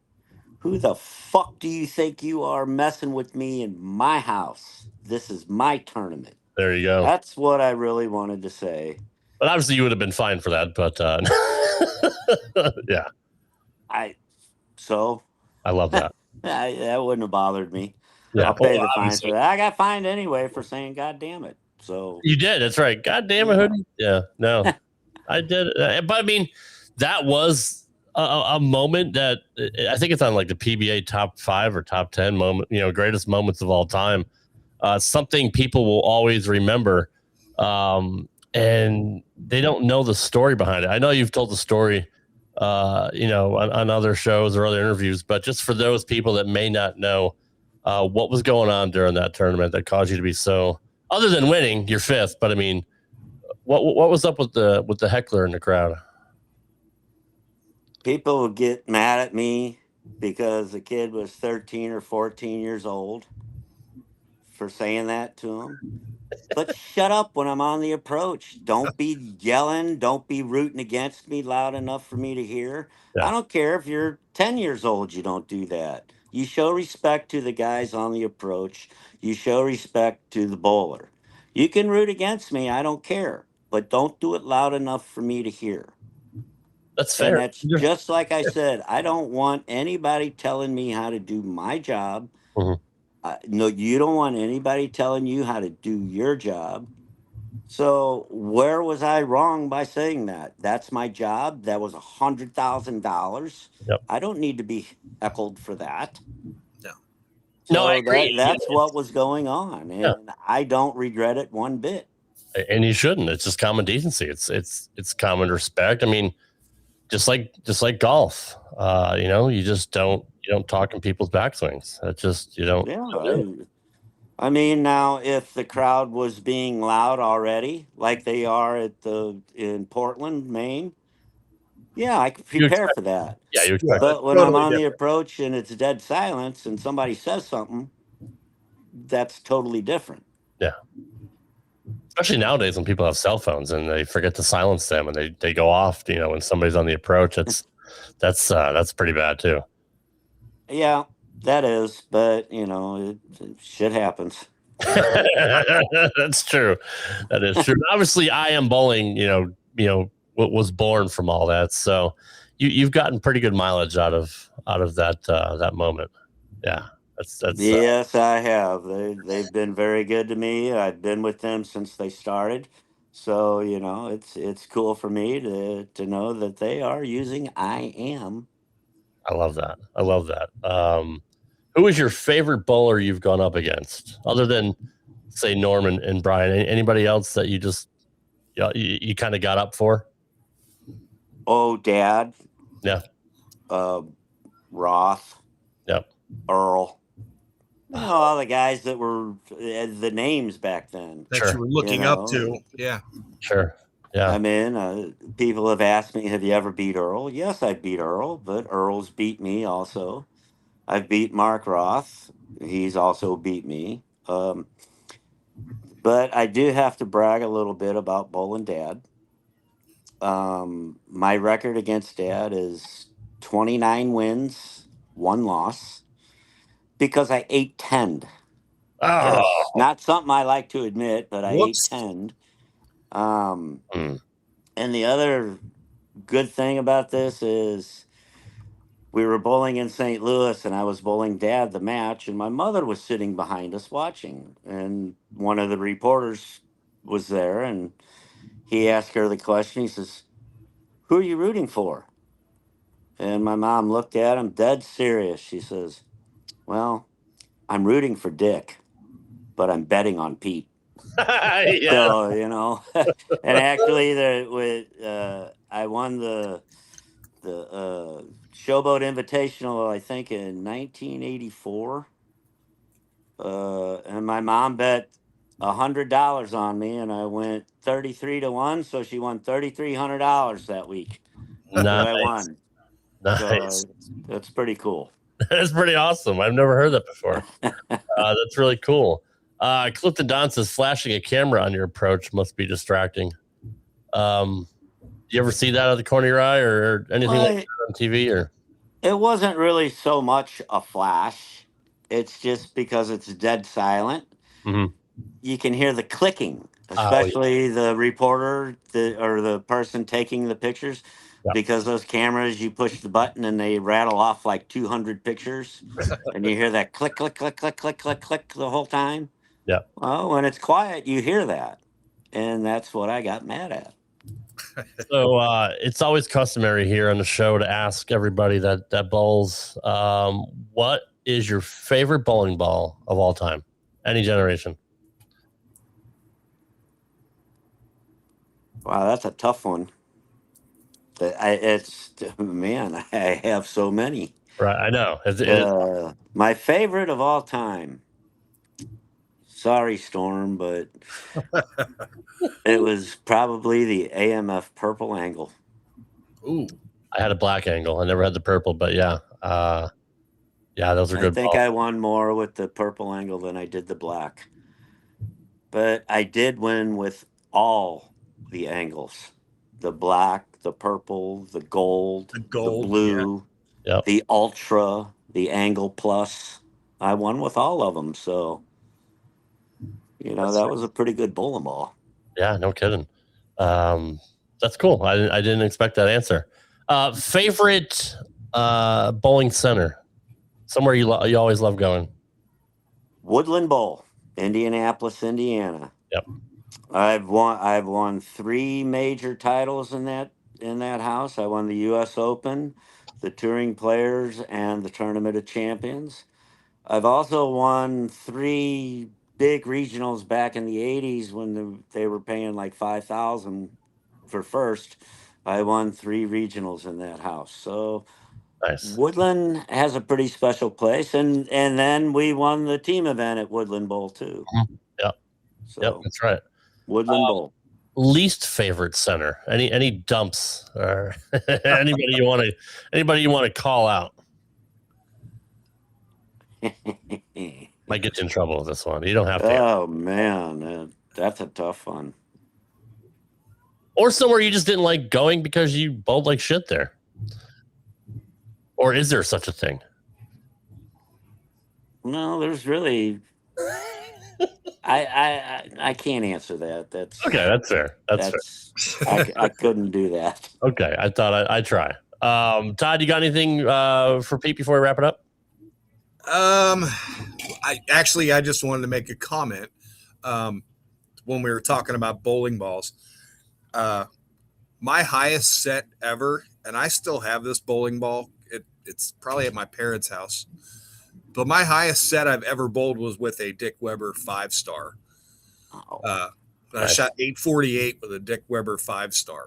[SPEAKER 18] who the fuck do you think you are messing with me in my house? This is my tournament.
[SPEAKER 2] There you go.
[SPEAKER 18] That's what I really wanted to say.
[SPEAKER 2] But obviously, you would have been fine for that. But yeah,
[SPEAKER 18] I
[SPEAKER 2] love that.
[SPEAKER 18] That wouldn't have bothered me.
[SPEAKER 2] Yeah.
[SPEAKER 18] I'll pay the fine for that. I got fined anyway for saying "God damn it." So
[SPEAKER 2] you did. That's right. God damn it, Hoodie. Yeah. No, I did. But I mean, that was a moment that I think it's on like the PBA top 5 or top 10 moment. Greatest moments of all time. Something people will always remember, and they don't know the story behind it. I know you've told the story on other shows or other interviews. But just for those people that may not know, what was going on during that tournament that caused you to be so, other than winning, you're fifth, but I mean, what was up with the heckler in the crowd?
[SPEAKER 18] People would get mad at me because the kid was 13 or 14 years old for saying that to him. But shut up when I'm on the approach. Don't be yelling. Don't be rooting against me loud enough for me to hear.
[SPEAKER 2] Yeah.
[SPEAKER 18] I don't care if you're 10 years old, you don't do that. You show respect to the guys on the approach. You show respect to the bowler. You can root against me. I don't care. But don't do it loud enough for me to hear.
[SPEAKER 2] That's
[SPEAKER 18] And
[SPEAKER 2] fair.
[SPEAKER 18] that's just like I said. I don't want anybody telling me how to do my job.
[SPEAKER 2] Mhm.
[SPEAKER 18] No, you don't want anybody telling you how to do your job. So where was I wrong by saying that? That's my job. That was $100,000.
[SPEAKER 2] Yep.
[SPEAKER 18] I don't need to be heckled for that.
[SPEAKER 11] No.
[SPEAKER 18] So
[SPEAKER 2] No, I agree.
[SPEAKER 18] that's what was going on, and I don't regret it one bit.
[SPEAKER 2] And you shouldn't. It's just common decency. It's common respect. I mean, just like golf. You just don't talk in people's backswings. That's just you don't.
[SPEAKER 18] Yeah. I mean, now if the crowd was being loud already, like they are in Portland, Maine, yeah, I could prepare for that.
[SPEAKER 2] Yeah, you expect.
[SPEAKER 18] But when I'm on the approach and it's dead silence and somebody says something, that's totally different.
[SPEAKER 2] Yeah. Especially nowadays when people have cell phones and they forget to silence them and they go off, when somebody's on the approach, that's pretty bad too.
[SPEAKER 18] Yeah, that is, but shit happens.
[SPEAKER 2] That's true. That is true. Obviously, I Am Bowling, what was born from all that. So you've gotten pretty good mileage out of that moment. Yeah. That's
[SPEAKER 18] yes, I have. They've been very good to me. I've been with them since they started. So, it's cool for me to know that they are using I Am.
[SPEAKER 2] I love that. Who is your favorite bowler you've gone up against, other than say Norman and Brian? Anybody else that you just you kind of got up for?
[SPEAKER 18] Oh, Dad.
[SPEAKER 2] Yeah.
[SPEAKER 18] Roth.
[SPEAKER 2] Yep.
[SPEAKER 18] Earl. All the guys that were the names back then.
[SPEAKER 11] That you were looking up to. Yeah.
[SPEAKER 2] Sure. Yeah.
[SPEAKER 18] I mean, people have asked me, have you ever beat Earl? Yes, I beat Earl, but Earl's beat me also. I've beat Mark Roth. He's also beat me. But I do have to brag a little bit about Bowling Dad. My record against Dad is 29 wins, 1 loss, because I ate 10.
[SPEAKER 2] Oh.
[SPEAKER 18] Yes, not something I like to admit, but I ate 10. And the other good thing about this is we were bowling in St. Louis and I was bowling Dad the match and my mother was sitting behind us watching. And one of the reporters was there and he asked her the question. He says, "Who are you rooting for?" And my mom looked at him dead serious. She says, "Well, I'm rooting for Dick, but I'm betting on Pete."
[SPEAKER 2] Yeah.
[SPEAKER 18] So, and actually I won the Showboat Invitational, I think in 1984. And my mom bet $100 on me and I went 33-1. So she won $3,300 that week.
[SPEAKER 2] Nice.
[SPEAKER 18] That I won.
[SPEAKER 2] Nice.
[SPEAKER 18] So, that's pretty cool.
[SPEAKER 2] That's pretty awesome. I've never heard that before. That's really cool. Clifton Don says flashing a camera on your approach must be distracting. You ever see that out of the corner of your eye or anything like that on TV? Or
[SPEAKER 18] it wasn't really so much a flash. It's just because it's dead silent.
[SPEAKER 2] Mm-hmm.
[SPEAKER 18] You can hear the clicking, especially the reporter or the person taking the pictures. Yeah. Because those cameras, you push the button and they rattle off like 200 pictures. And you hear that click, click, click, click, click, click, click the whole time.
[SPEAKER 2] Yeah.
[SPEAKER 18] Well, when it's quiet, you hear that. And that's what I got mad at.
[SPEAKER 2] So it's always customary here on the show to ask everybody that bowls, what is your favorite bowling ball of all time? Any generation?
[SPEAKER 18] Wow, that's a tough one. Man, I have so many.
[SPEAKER 2] Right, I know.
[SPEAKER 18] My favorite of all time. Sorry, Storm, but it was probably the AMF purple angle.
[SPEAKER 11] Ooh.
[SPEAKER 2] I had a black angle. I never had the purple, but yeah. Those are good
[SPEAKER 18] I think
[SPEAKER 2] balls.
[SPEAKER 18] I won more with the purple angle than I did the black. But I did win with all the angles. The black, the purple, the gold, the blue, the ultra, the angle plus. I won with all of them, so that was a pretty good bowling ball.
[SPEAKER 2] Yeah, no kidding. That's cool. I didn't expect that answer. Favorite bowling center? Somewhere you always love going.
[SPEAKER 18] Woodland Bowl, Indianapolis, Indiana.
[SPEAKER 2] Yep.
[SPEAKER 18] I've won 3 major titles in that house. I won the U.S. Open, the Touring Players, and the Tournament of Champions. I've also won 3 big regionals back in the 80s when they were paying like $5,000 for first. I won 3 regionals in that house. So
[SPEAKER 2] nice.
[SPEAKER 18] Woodland has a pretty special place, and then we won the team event at Woodland Bowl too.
[SPEAKER 2] Yep.
[SPEAKER 18] So
[SPEAKER 2] that's right.
[SPEAKER 18] Woodland Bowl.
[SPEAKER 2] Least favorite center? Any dumps or anybody you want to call out? Might get you in trouble with this one. You don't have to.
[SPEAKER 18] Oh man, that's a tough one.
[SPEAKER 2] Or somewhere you just didn't like going because you bowled like shit there. Or is there such a thing?
[SPEAKER 18] No, there's really. I can't answer that. That's
[SPEAKER 2] okay. That's fair. That's
[SPEAKER 18] fair. I couldn't do that.
[SPEAKER 2] Okay, I thought I'd try. Todd, you got anything for Pete before we wrap it up?
[SPEAKER 11] I just wanted to make a comment. When we were talking about bowling balls, my highest set ever, and I still have this bowling ball. It's probably at my parents' house, but my highest set I've ever bowled was with a Dick Weber 5-star. I shot 848 with a Dick Weber 5-star,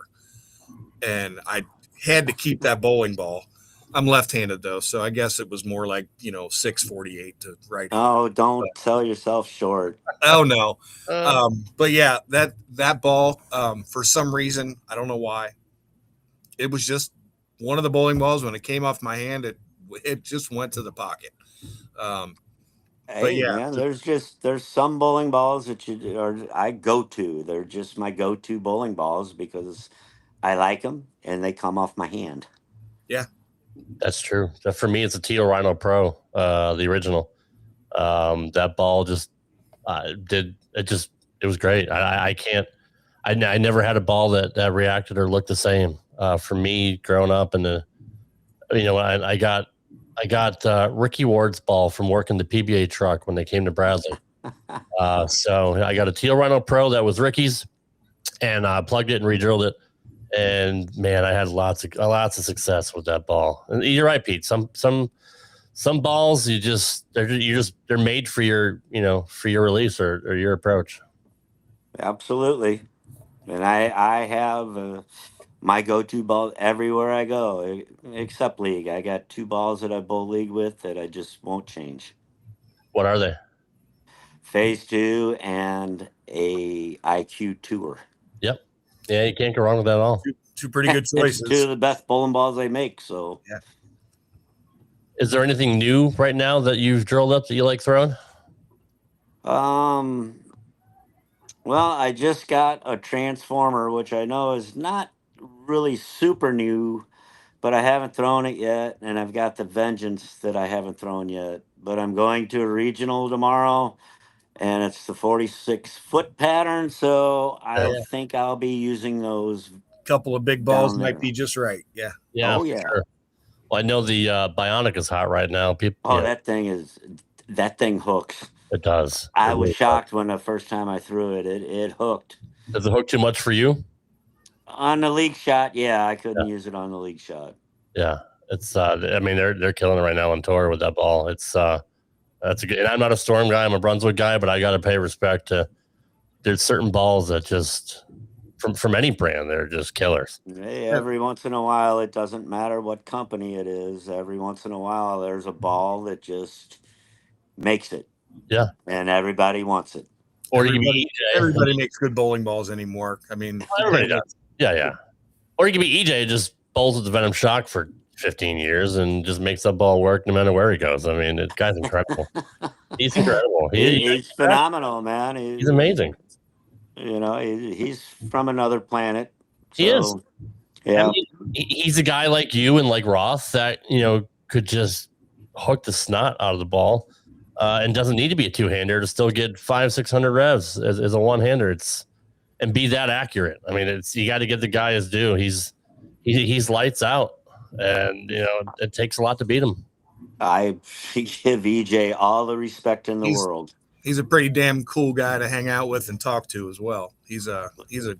[SPEAKER 11] and I had to keep that bowling ball. I'm left-handed though, so I guess it was more like 648 to right.
[SPEAKER 18] Oh, don't sell yourself short.
[SPEAKER 11] Oh no, but yeah, that ball, for some reason, I don't know why, it was just one of the bowling balls. When it came off my hand, it just went to the pocket. But yeah,
[SPEAKER 18] man, there's some bowling balls that I go to. They're just my go-to bowling balls because I like them and they come off my hand.
[SPEAKER 11] Yeah,
[SPEAKER 2] that's true. For me, it's a Teal Rhino Pro, the original. That ball just it was great. I never had a ball that reacted or looked the same. For me, growing up, and I got Ricky Ward's ball from working the PBA truck when they came to Bradley. So I got a Teal Rhino Pro that was Ricky's, and I plugged it and re-drilled it. And man, I had lots of success with that ball. And you're right, Pete. Some balls they're made for your release or your approach.
[SPEAKER 18] Absolutely. And I have my go-to ball everywhere I go, except league. I got 2 balls that I bowl league with that I just won't change.
[SPEAKER 2] What are they?
[SPEAKER 18] Phase 2 and a IQ Tour.
[SPEAKER 2] Yep. Yeah, you can't go wrong with that at all.
[SPEAKER 11] Two pretty good choices.
[SPEAKER 18] It's 2 of the best bowling balls they make. So
[SPEAKER 11] yeah.
[SPEAKER 2] Is there anything new right now that you've drilled up that you like throwing?
[SPEAKER 18] Well, I just got a transformer, which I know is not really super new, but I haven't thrown it yet. And I've got the Vengeance that I haven't thrown yet. But I'm going to a regional tomorrow, and it's the 46-foot pattern. So I think I'll be using those.
[SPEAKER 11] Couple of big balls might be just right. Yeah.
[SPEAKER 2] Yeah.
[SPEAKER 18] Oh, yeah.
[SPEAKER 2] Sure. Well, I know the Bionic is hot right now. People.
[SPEAKER 18] That thing hooks.
[SPEAKER 2] It does.
[SPEAKER 18] I was shocked when the first time I threw it. It hooked.
[SPEAKER 2] Does it hook too much for you?
[SPEAKER 18] On the league shot, yeah, I couldn't use it on the league shot.
[SPEAKER 2] Yeah, it's. I mean, they're killing it right now on tour with that ball. It's. That's a good. And I'm not a Storm guy. I'm a Brunswick guy, but I got to pay respect to. There's certain balls that just from any brand. They're just killers.
[SPEAKER 18] Hey, every once in a while, it doesn't matter what company it is. Every once in a while, there's a ball that just makes it.
[SPEAKER 2] Yeah.
[SPEAKER 18] And everybody wants it.
[SPEAKER 2] Or you can be EJ.
[SPEAKER 11] Everybody makes good bowling balls anymore. I mean,
[SPEAKER 2] Everybody does. Yeah. Or you can be EJ, just bowls with the Venom Shock for 15 years and just makes that ball work no matter where he goes. I mean, the guy's incredible. He's incredible.
[SPEAKER 18] He's phenomenal, man.
[SPEAKER 2] He's amazing.
[SPEAKER 18] You know, he's from another planet. So,
[SPEAKER 2] He is.
[SPEAKER 18] Yeah.
[SPEAKER 2] I mean, he's a guy like you and like Roth that, could just hook the snot out of the ball and doesn't need to be a two-hander to still get 500-600 revs as a one-hander. And be that accurate. I mean, you got to give the guy his due. He's lights out, and it takes a lot to beat him.
[SPEAKER 18] I give EJ all the respect in the world.
[SPEAKER 11] He's a pretty damn cool guy to hang out with and talk to as well. He's a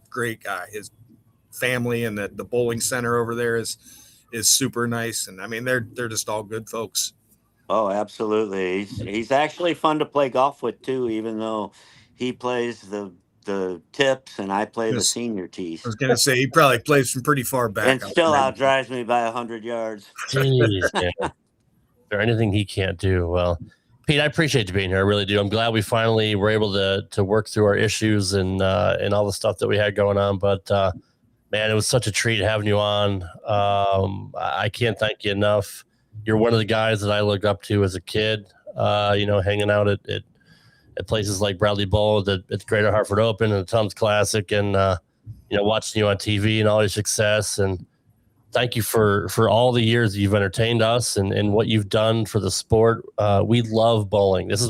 [SPEAKER 11] great guy. His family and the bowling center over there is super nice, and I mean they're just all good folks.
[SPEAKER 18] Oh, absolutely. He's actually fun to play golf with too, even though he plays the tips and I play the senior tees.
[SPEAKER 11] I was gonna say he probably plays from pretty far back,
[SPEAKER 18] and still outdrives me by 100 yards.
[SPEAKER 2] Jeez, man. Is there anything he can't do? Well, Pete, I appreciate you being here. I really do. I'm glad we finally were able to work through our issues and all the stuff that we had going on. But man, it was such a treat having you on. I can't thank you enough. You're one of the guys that I looked up to as a kid. Hanging out at places like Bradley Bowl, at Greater Hartford Open and the Tums Classic, and watching you on TV and all your success. And thank you for all the years you've entertained us and what you've done for the sport. We love bowling. This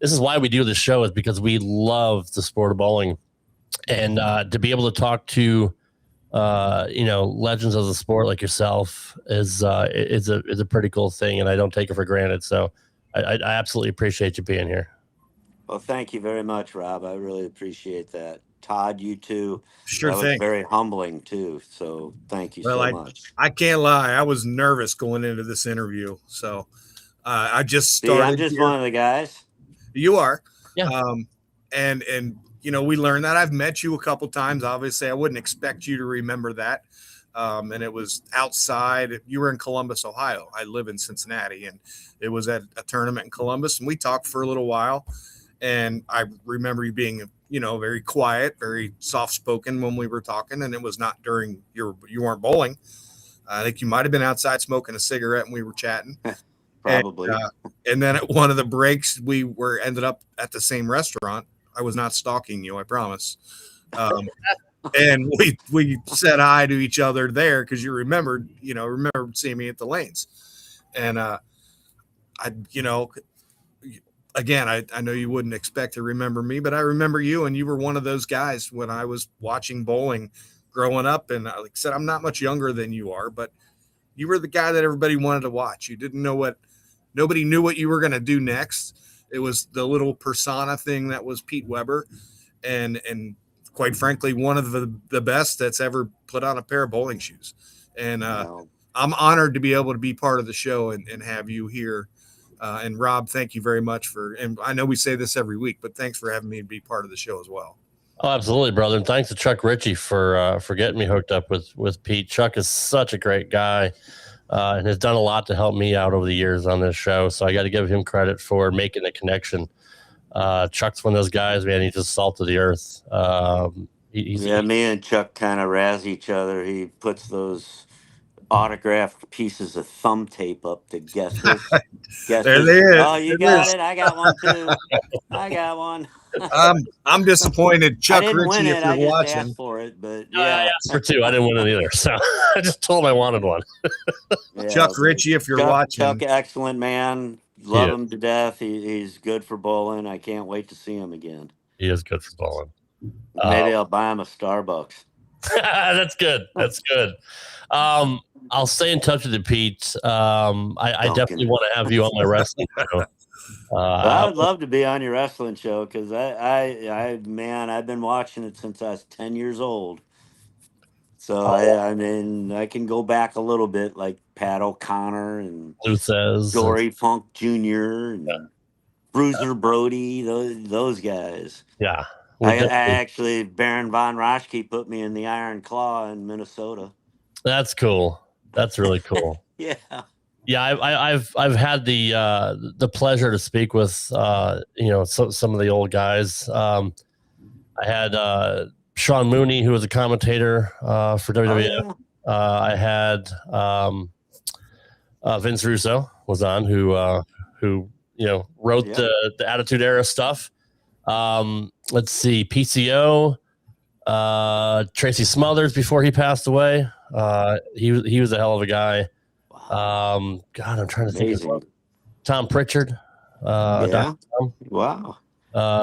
[SPEAKER 2] is why we do this show, is because we love the sport of bowling, and to be able to talk to legends of the sport like yourself is a pretty cool thing, and I don't take it for granted. So I absolutely appreciate you being here.
[SPEAKER 18] Well, thank you very much, Rob. I really appreciate that. Todd, you too.
[SPEAKER 11] Sure
[SPEAKER 18] that
[SPEAKER 11] thing.
[SPEAKER 18] Was very humbling too. So thank you so much.
[SPEAKER 11] I can't lie. I was nervous going into this interview. So I just started.
[SPEAKER 18] I'm just one of the guys.
[SPEAKER 11] You are.
[SPEAKER 2] Yeah.
[SPEAKER 11] And we learned that. I've met you a couple times. Obviously, I wouldn't expect you to remember that. And it was outside. You were in Columbus, Ohio. I live in Cincinnati, and it was at a tournament in Columbus, and we talked for a little while. And I remember you being, very quiet, very soft-spoken when we were talking, and it was not during you weren't bowling. I think you might have been outside smoking a cigarette, and we were chatting.
[SPEAKER 18] Probably.
[SPEAKER 11] And then at one of the breaks, we ended up at the same restaurant. I was not stalking you, I promise. And we said hi to each other there because you remembered seeing me at the lanes. And again, I know you wouldn't expect to remember me, but I remember you, and you were one of those guys when I was watching bowling growing up. And like I said, I'm not much younger than you are, but you were the guy that everybody wanted to watch. You didn't know nobody knew what you were going to do next. It was the little persona thing that was Pete Weber. And quite frankly, one of the best that's ever put on a pair of bowling shoes. And I'm honored to be able to be part of the show and have you here. And Rob, thank you very much and I know we say this every week, but thanks for having me be part of the show as well.
[SPEAKER 2] Oh, absolutely, brother. And thanks to Chuck Ritchie for getting me hooked up with Pete. Chuck is such a great guy and has done a lot to help me out over the years on this show. So I got to give him credit for making the connection. Chuck's one of those guys, man. He's just salt of the earth.
[SPEAKER 18] Me and Chuck kind of razz each other. He puts those autographed pieces of thumb tape up to guess this.
[SPEAKER 11] There they is.
[SPEAKER 18] Oh, you got it. I got one too. I got one.
[SPEAKER 11] I'm disappointed, Chuck Ritchie, if
[SPEAKER 18] I
[SPEAKER 11] you're
[SPEAKER 18] just
[SPEAKER 11] watching.
[SPEAKER 18] asked for it, but
[SPEAKER 2] I asked for two. I didn't win it either, so I just told him I wanted one.
[SPEAKER 11] Chuck Ritchie, if you're watching.
[SPEAKER 18] Chuck, excellent man. Love him to death. He's good for bowling. I can't wait to see him again.
[SPEAKER 2] He is good for bowling.
[SPEAKER 18] Maybe I'll buy him a Starbucks.
[SPEAKER 2] That's good. That's good. I'll stay in touch with you, Pete. I definitely want to have you on my wrestling show.
[SPEAKER 18] I would love to be on your wrestling show because I've been watching it since I was 10 years old. So I can go back a little bit, like Pat O'Connor and Dory Funk Jr. and Bruiser Brody, those guys.
[SPEAKER 2] Yeah.
[SPEAKER 18] I actually, Baron von Raschke put me in the Iron Claw in Minnesota.
[SPEAKER 2] That's cool. That's really cool.
[SPEAKER 18] Yeah.
[SPEAKER 2] Yeah, I've had the pleasure to speak with some of the old guys. I had Sean Mooney, who was a commentator for WWF. I had Vince Russo was on, who wrote the Attitude Era stuff. Let's see, PCO, Tracy Smothers before he passed away. He was a hell of a guy. God, I'm trying to think of Tom Pritchard.
[SPEAKER 18] Yeah.
[SPEAKER 2] Dr. Tom.
[SPEAKER 18] Wow.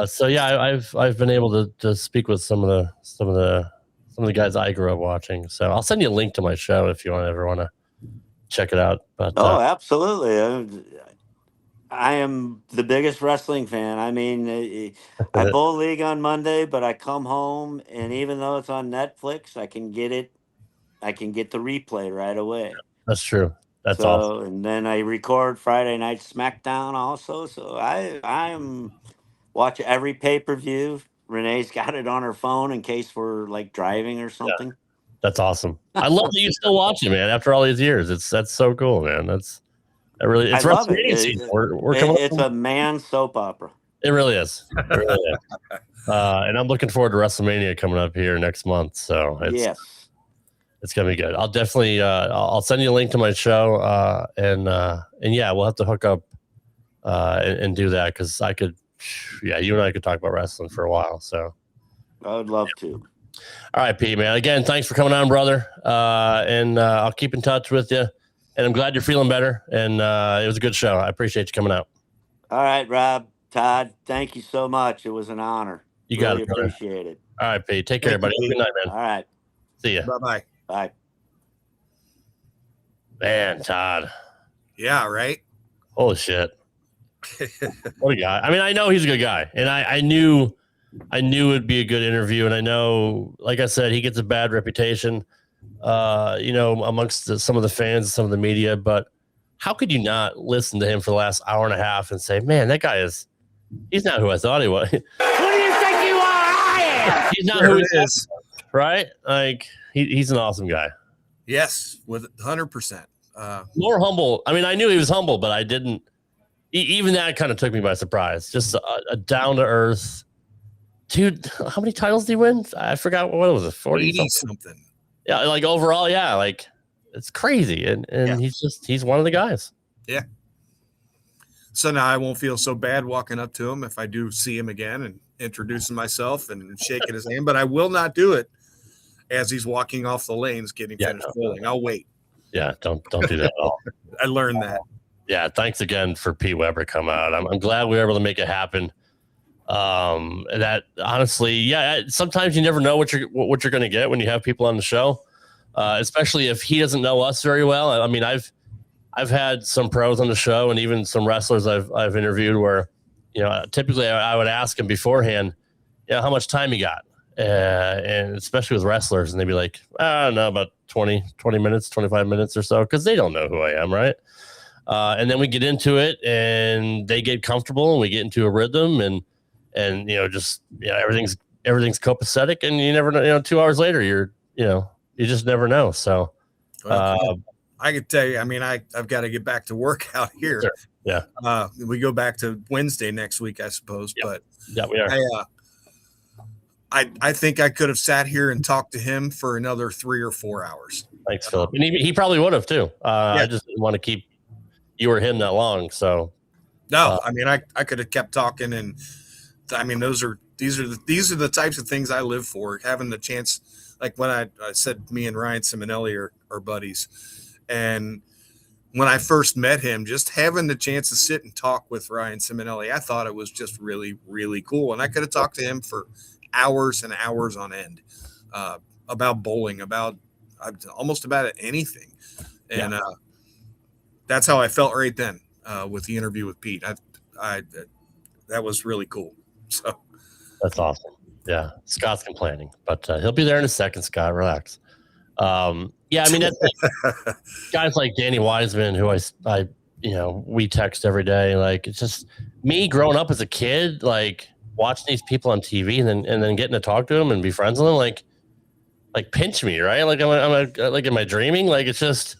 [SPEAKER 2] So yeah, I've been able to speak with some of the guys I grew up watching. So I'll send you a link to my show if you ever want to check it out. But
[SPEAKER 18] absolutely. I am the biggest wrestling fan. I mean, I bowl league on Monday, but I come home, and even though it's on Netflix, I can get it. I can get the replay right away.
[SPEAKER 2] That's true. That's awesome.
[SPEAKER 18] And then I record Friday Night SmackDown also. So I'm watch every pay-per-view. Renee's got it on her phone in case we're like driving or something.
[SPEAKER 2] Yeah. That's awesome. I love that you still watch it, man. After all these years, that's so cool, man. It's WrestleMania season.
[SPEAKER 18] It's a man soap opera.
[SPEAKER 2] It really is. It really is. And I'm looking forward to WrestleMania coming up here next month. So it's gonna be good. I'll definitely I'll send you a link to my show, and yeah, we'll have to hook up and do that because I could. Yeah, you and I could talk about wrestling for a while. So
[SPEAKER 18] I would love to.
[SPEAKER 2] All right, Pete, man. Again, thanks for coming on, brother. And I'll keep in touch with you. And I'm glad you're feeling better. And it was a good show. I appreciate you coming out.
[SPEAKER 18] All right, Rob, Todd, thank you so much. It was an honor.
[SPEAKER 2] You got it, brother.
[SPEAKER 18] Appreciate it.
[SPEAKER 2] All right, Pete. Take care, buddy. Good night, man.
[SPEAKER 18] All right.
[SPEAKER 2] See ya.
[SPEAKER 11] Bye-bye.
[SPEAKER 18] Bye.
[SPEAKER 2] Man, Todd.
[SPEAKER 11] Yeah, right?
[SPEAKER 2] Holy shit. What a guy. I mean, I know he's a good guy. And I knew it'd be a good interview. And I know, like I said, he gets a bad reputation, amongst some of the fans and some of the media. But how could you not listen to him for the last hour and a half and say, man, that guy he's not who I thought he was.
[SPEAKER 13] Who do you think you are? I am.
[SPEAKER 2] He's not who he is. Right? Like, he's an awesome guy.
[SPEAKER 11] Yes, with 100%.
[SPEAKER 2] More humble. I mean, I knew he was humble, but I didn't. Even that kind of took me by surprise. Just a down to earth dude. How many titles did he win? I forgot. What was it? 40
[SPEAKER 11] something.
[SPEAKER 2] Yeah, like overall, yeah, like it's crazy, and he's one of the guys.
[SPEAKER 11] Yeah. So now I won't feel so bad walking up to him if I do see him again and introducing myself and shaking his hand, but I will not do it as he's walking off the lanes getting finished bowling. I'll wait.
[SPEAKER 2] Yeah, don't do that at all.
[SPEAKER 11] I learned that.
[SPEAKER 2] Yeah, thanks again for Pete Weber coming out. I'm glad we were able to make it happen. That honestly, sometimes you never know what you're going to get when you have people on the show, especially if he doesn't know us very well. I mean, I've had some pros on the show and even some wrestlers I've interviewed where, typically I would ask him beforehand, how much time you got, and especially with wrestlers, and they'd be like, I don't know, about 20 minutes, 25 minutes or so, because they don't know who I am, right? And then we get into it, and they get comfortable, and we get into a rhythm, and everything's copacetic, and you never know. 2 hours later, you just never know. So,
[SPEAKER 11] I could tell you. I mean, I've got to get back to work out here.
[SPEAKER 2] Sure. Yeah.
[SPEAKER 11] We go back to Wednesday next week, I suppose.
[SPEAKER 2] Yep.
[SPEAKER 11] But
[SPEAKER 2] yeah, we are.
[SPEAKER 11] I think I could have sat here and talked to him for another 3 or 4 hours.
[SPEAKER 2] Thanks, Philip. And he probably would have too. I just didn't want to keep you or him that long. So
[SPEAKER 11] no, I mean, I could have kept talking, and I mean, these are the types of things I live for. Having the chance, like when I said me and Ryan Simonelli are buddies, and when I first met him, just having the chance to sit and talk with Ryan Simonelli, I thought it was just really, really cool. And I could have talked to him for hours and hours on end about bowling, about almost about anything. And that's how I felt right then with the interview with Pete. That was really cool. So
[SPEAKER 2] that's awesome. Yeah, Scott's complaining, but he'll be there in a second. Scott, relax. I mean, that's guys like Danny Wiseman, who I we text every day. Like, it's just me growing up as a kid, like watching these people on TV and then getting to talk to them and be friends with them, like pinch me, right? Like am I dreaming? Like it's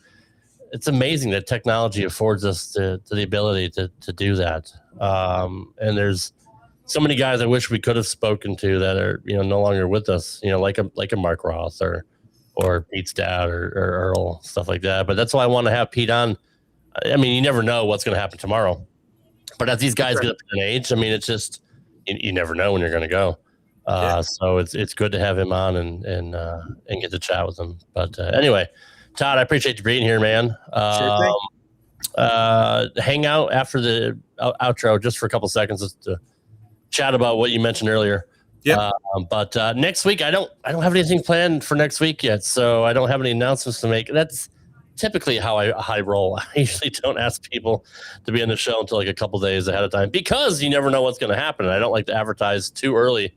[SPEAKER 2] amazing that technology affords us the ability to do that. And there's so many guys I wish we could have spoken to that are, no longer with us, like a Mark Ross or Pete's dad or Earl, stuff like that. But that's why I want to have Pete on. I mean, you never know what's going to happen tomorrow. But as these guys get up to an age, I mean, it's just you never know when you're going to go. So it's good to have him on and get to chat with him. But anyway, Todd, I appreciate you being here, man.
[SPEAKER 11] Sure thing.
[SPEAKER 2] Hang out after the outro just for a couple seconds just to chat about what you mentioned earlier.
[SPEAKER 11] Yeah.
[SPEAKER 2] But next week, I don't have anything planned for next week yet, so I don't have any announcements to make. That's typically how I roll. I usually don't ask people to be on the show until like a couple days ahead of time because you never know what's going to happen. And I don't like to advertise too early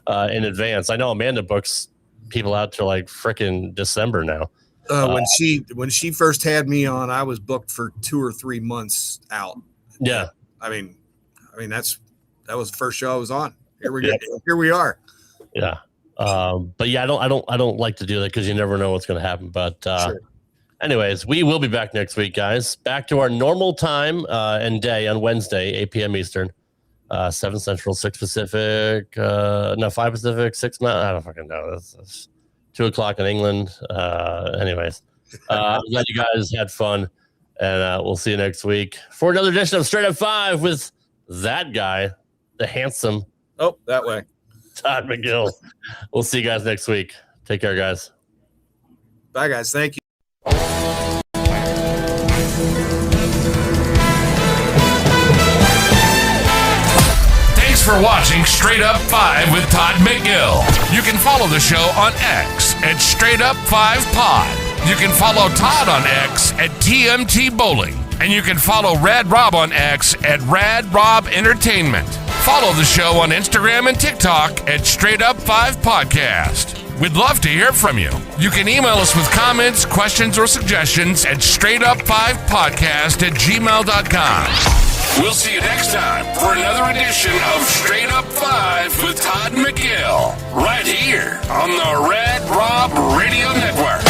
[SPEAKER 2] in advance. I know Amanda books people out to like frickin' December now.
[SPEAKER 11] When she first had me on, I was booked for 2 or 3 months out.
[SPEAKER 2] Yeah.
[SPEAKER 11] I mean that was the first show I was on. Here we go. Here we are.
[SPEAKER 2] Yeah. But yeah, I don't like to do that because you never know what's going to happen. But
[SPEAKER 11] Sure.
[SPEAKER 2] Anyways, we will be back next week, guys. Back to our normal time and day on Wednesday, 8 p.m. Eastern, 7 Central, 6 Pacific, 5 Pacific, 6 Mountain. I don't fucking know. That's 2 o'clock in England. Anyways, I'm glad you guys had fun, and we'll see you next week for another edition of Straight Up 5 with that guy, the handsome.
[SPEAKER 11] Oh, that way.
[SPEAKER 2] Todd McGill. We'll see you guys next week. Take care, guys.
[SPEAKER 11] Bye, guys. Thank you.
[SPEAKER 1] Thanks for watching Straight Up 5 with Todd McGill. You can follow the show on X at Straight Up 5 Pod. You can follow Todd on X at TMT Bowling. And you can follow Rad Rob on X at Rad Rob Entertainment. Follow the show on Instagram and TikTok at Straight Up 5 Podcast. We'd love to hear from you. You can email us with comments, questions, or suggestions at straightup5podcast@gmail.com. We'll see you next time for another edition of Straight Up 5 with Todd McGill, right here on the Rad Rob Radio Network.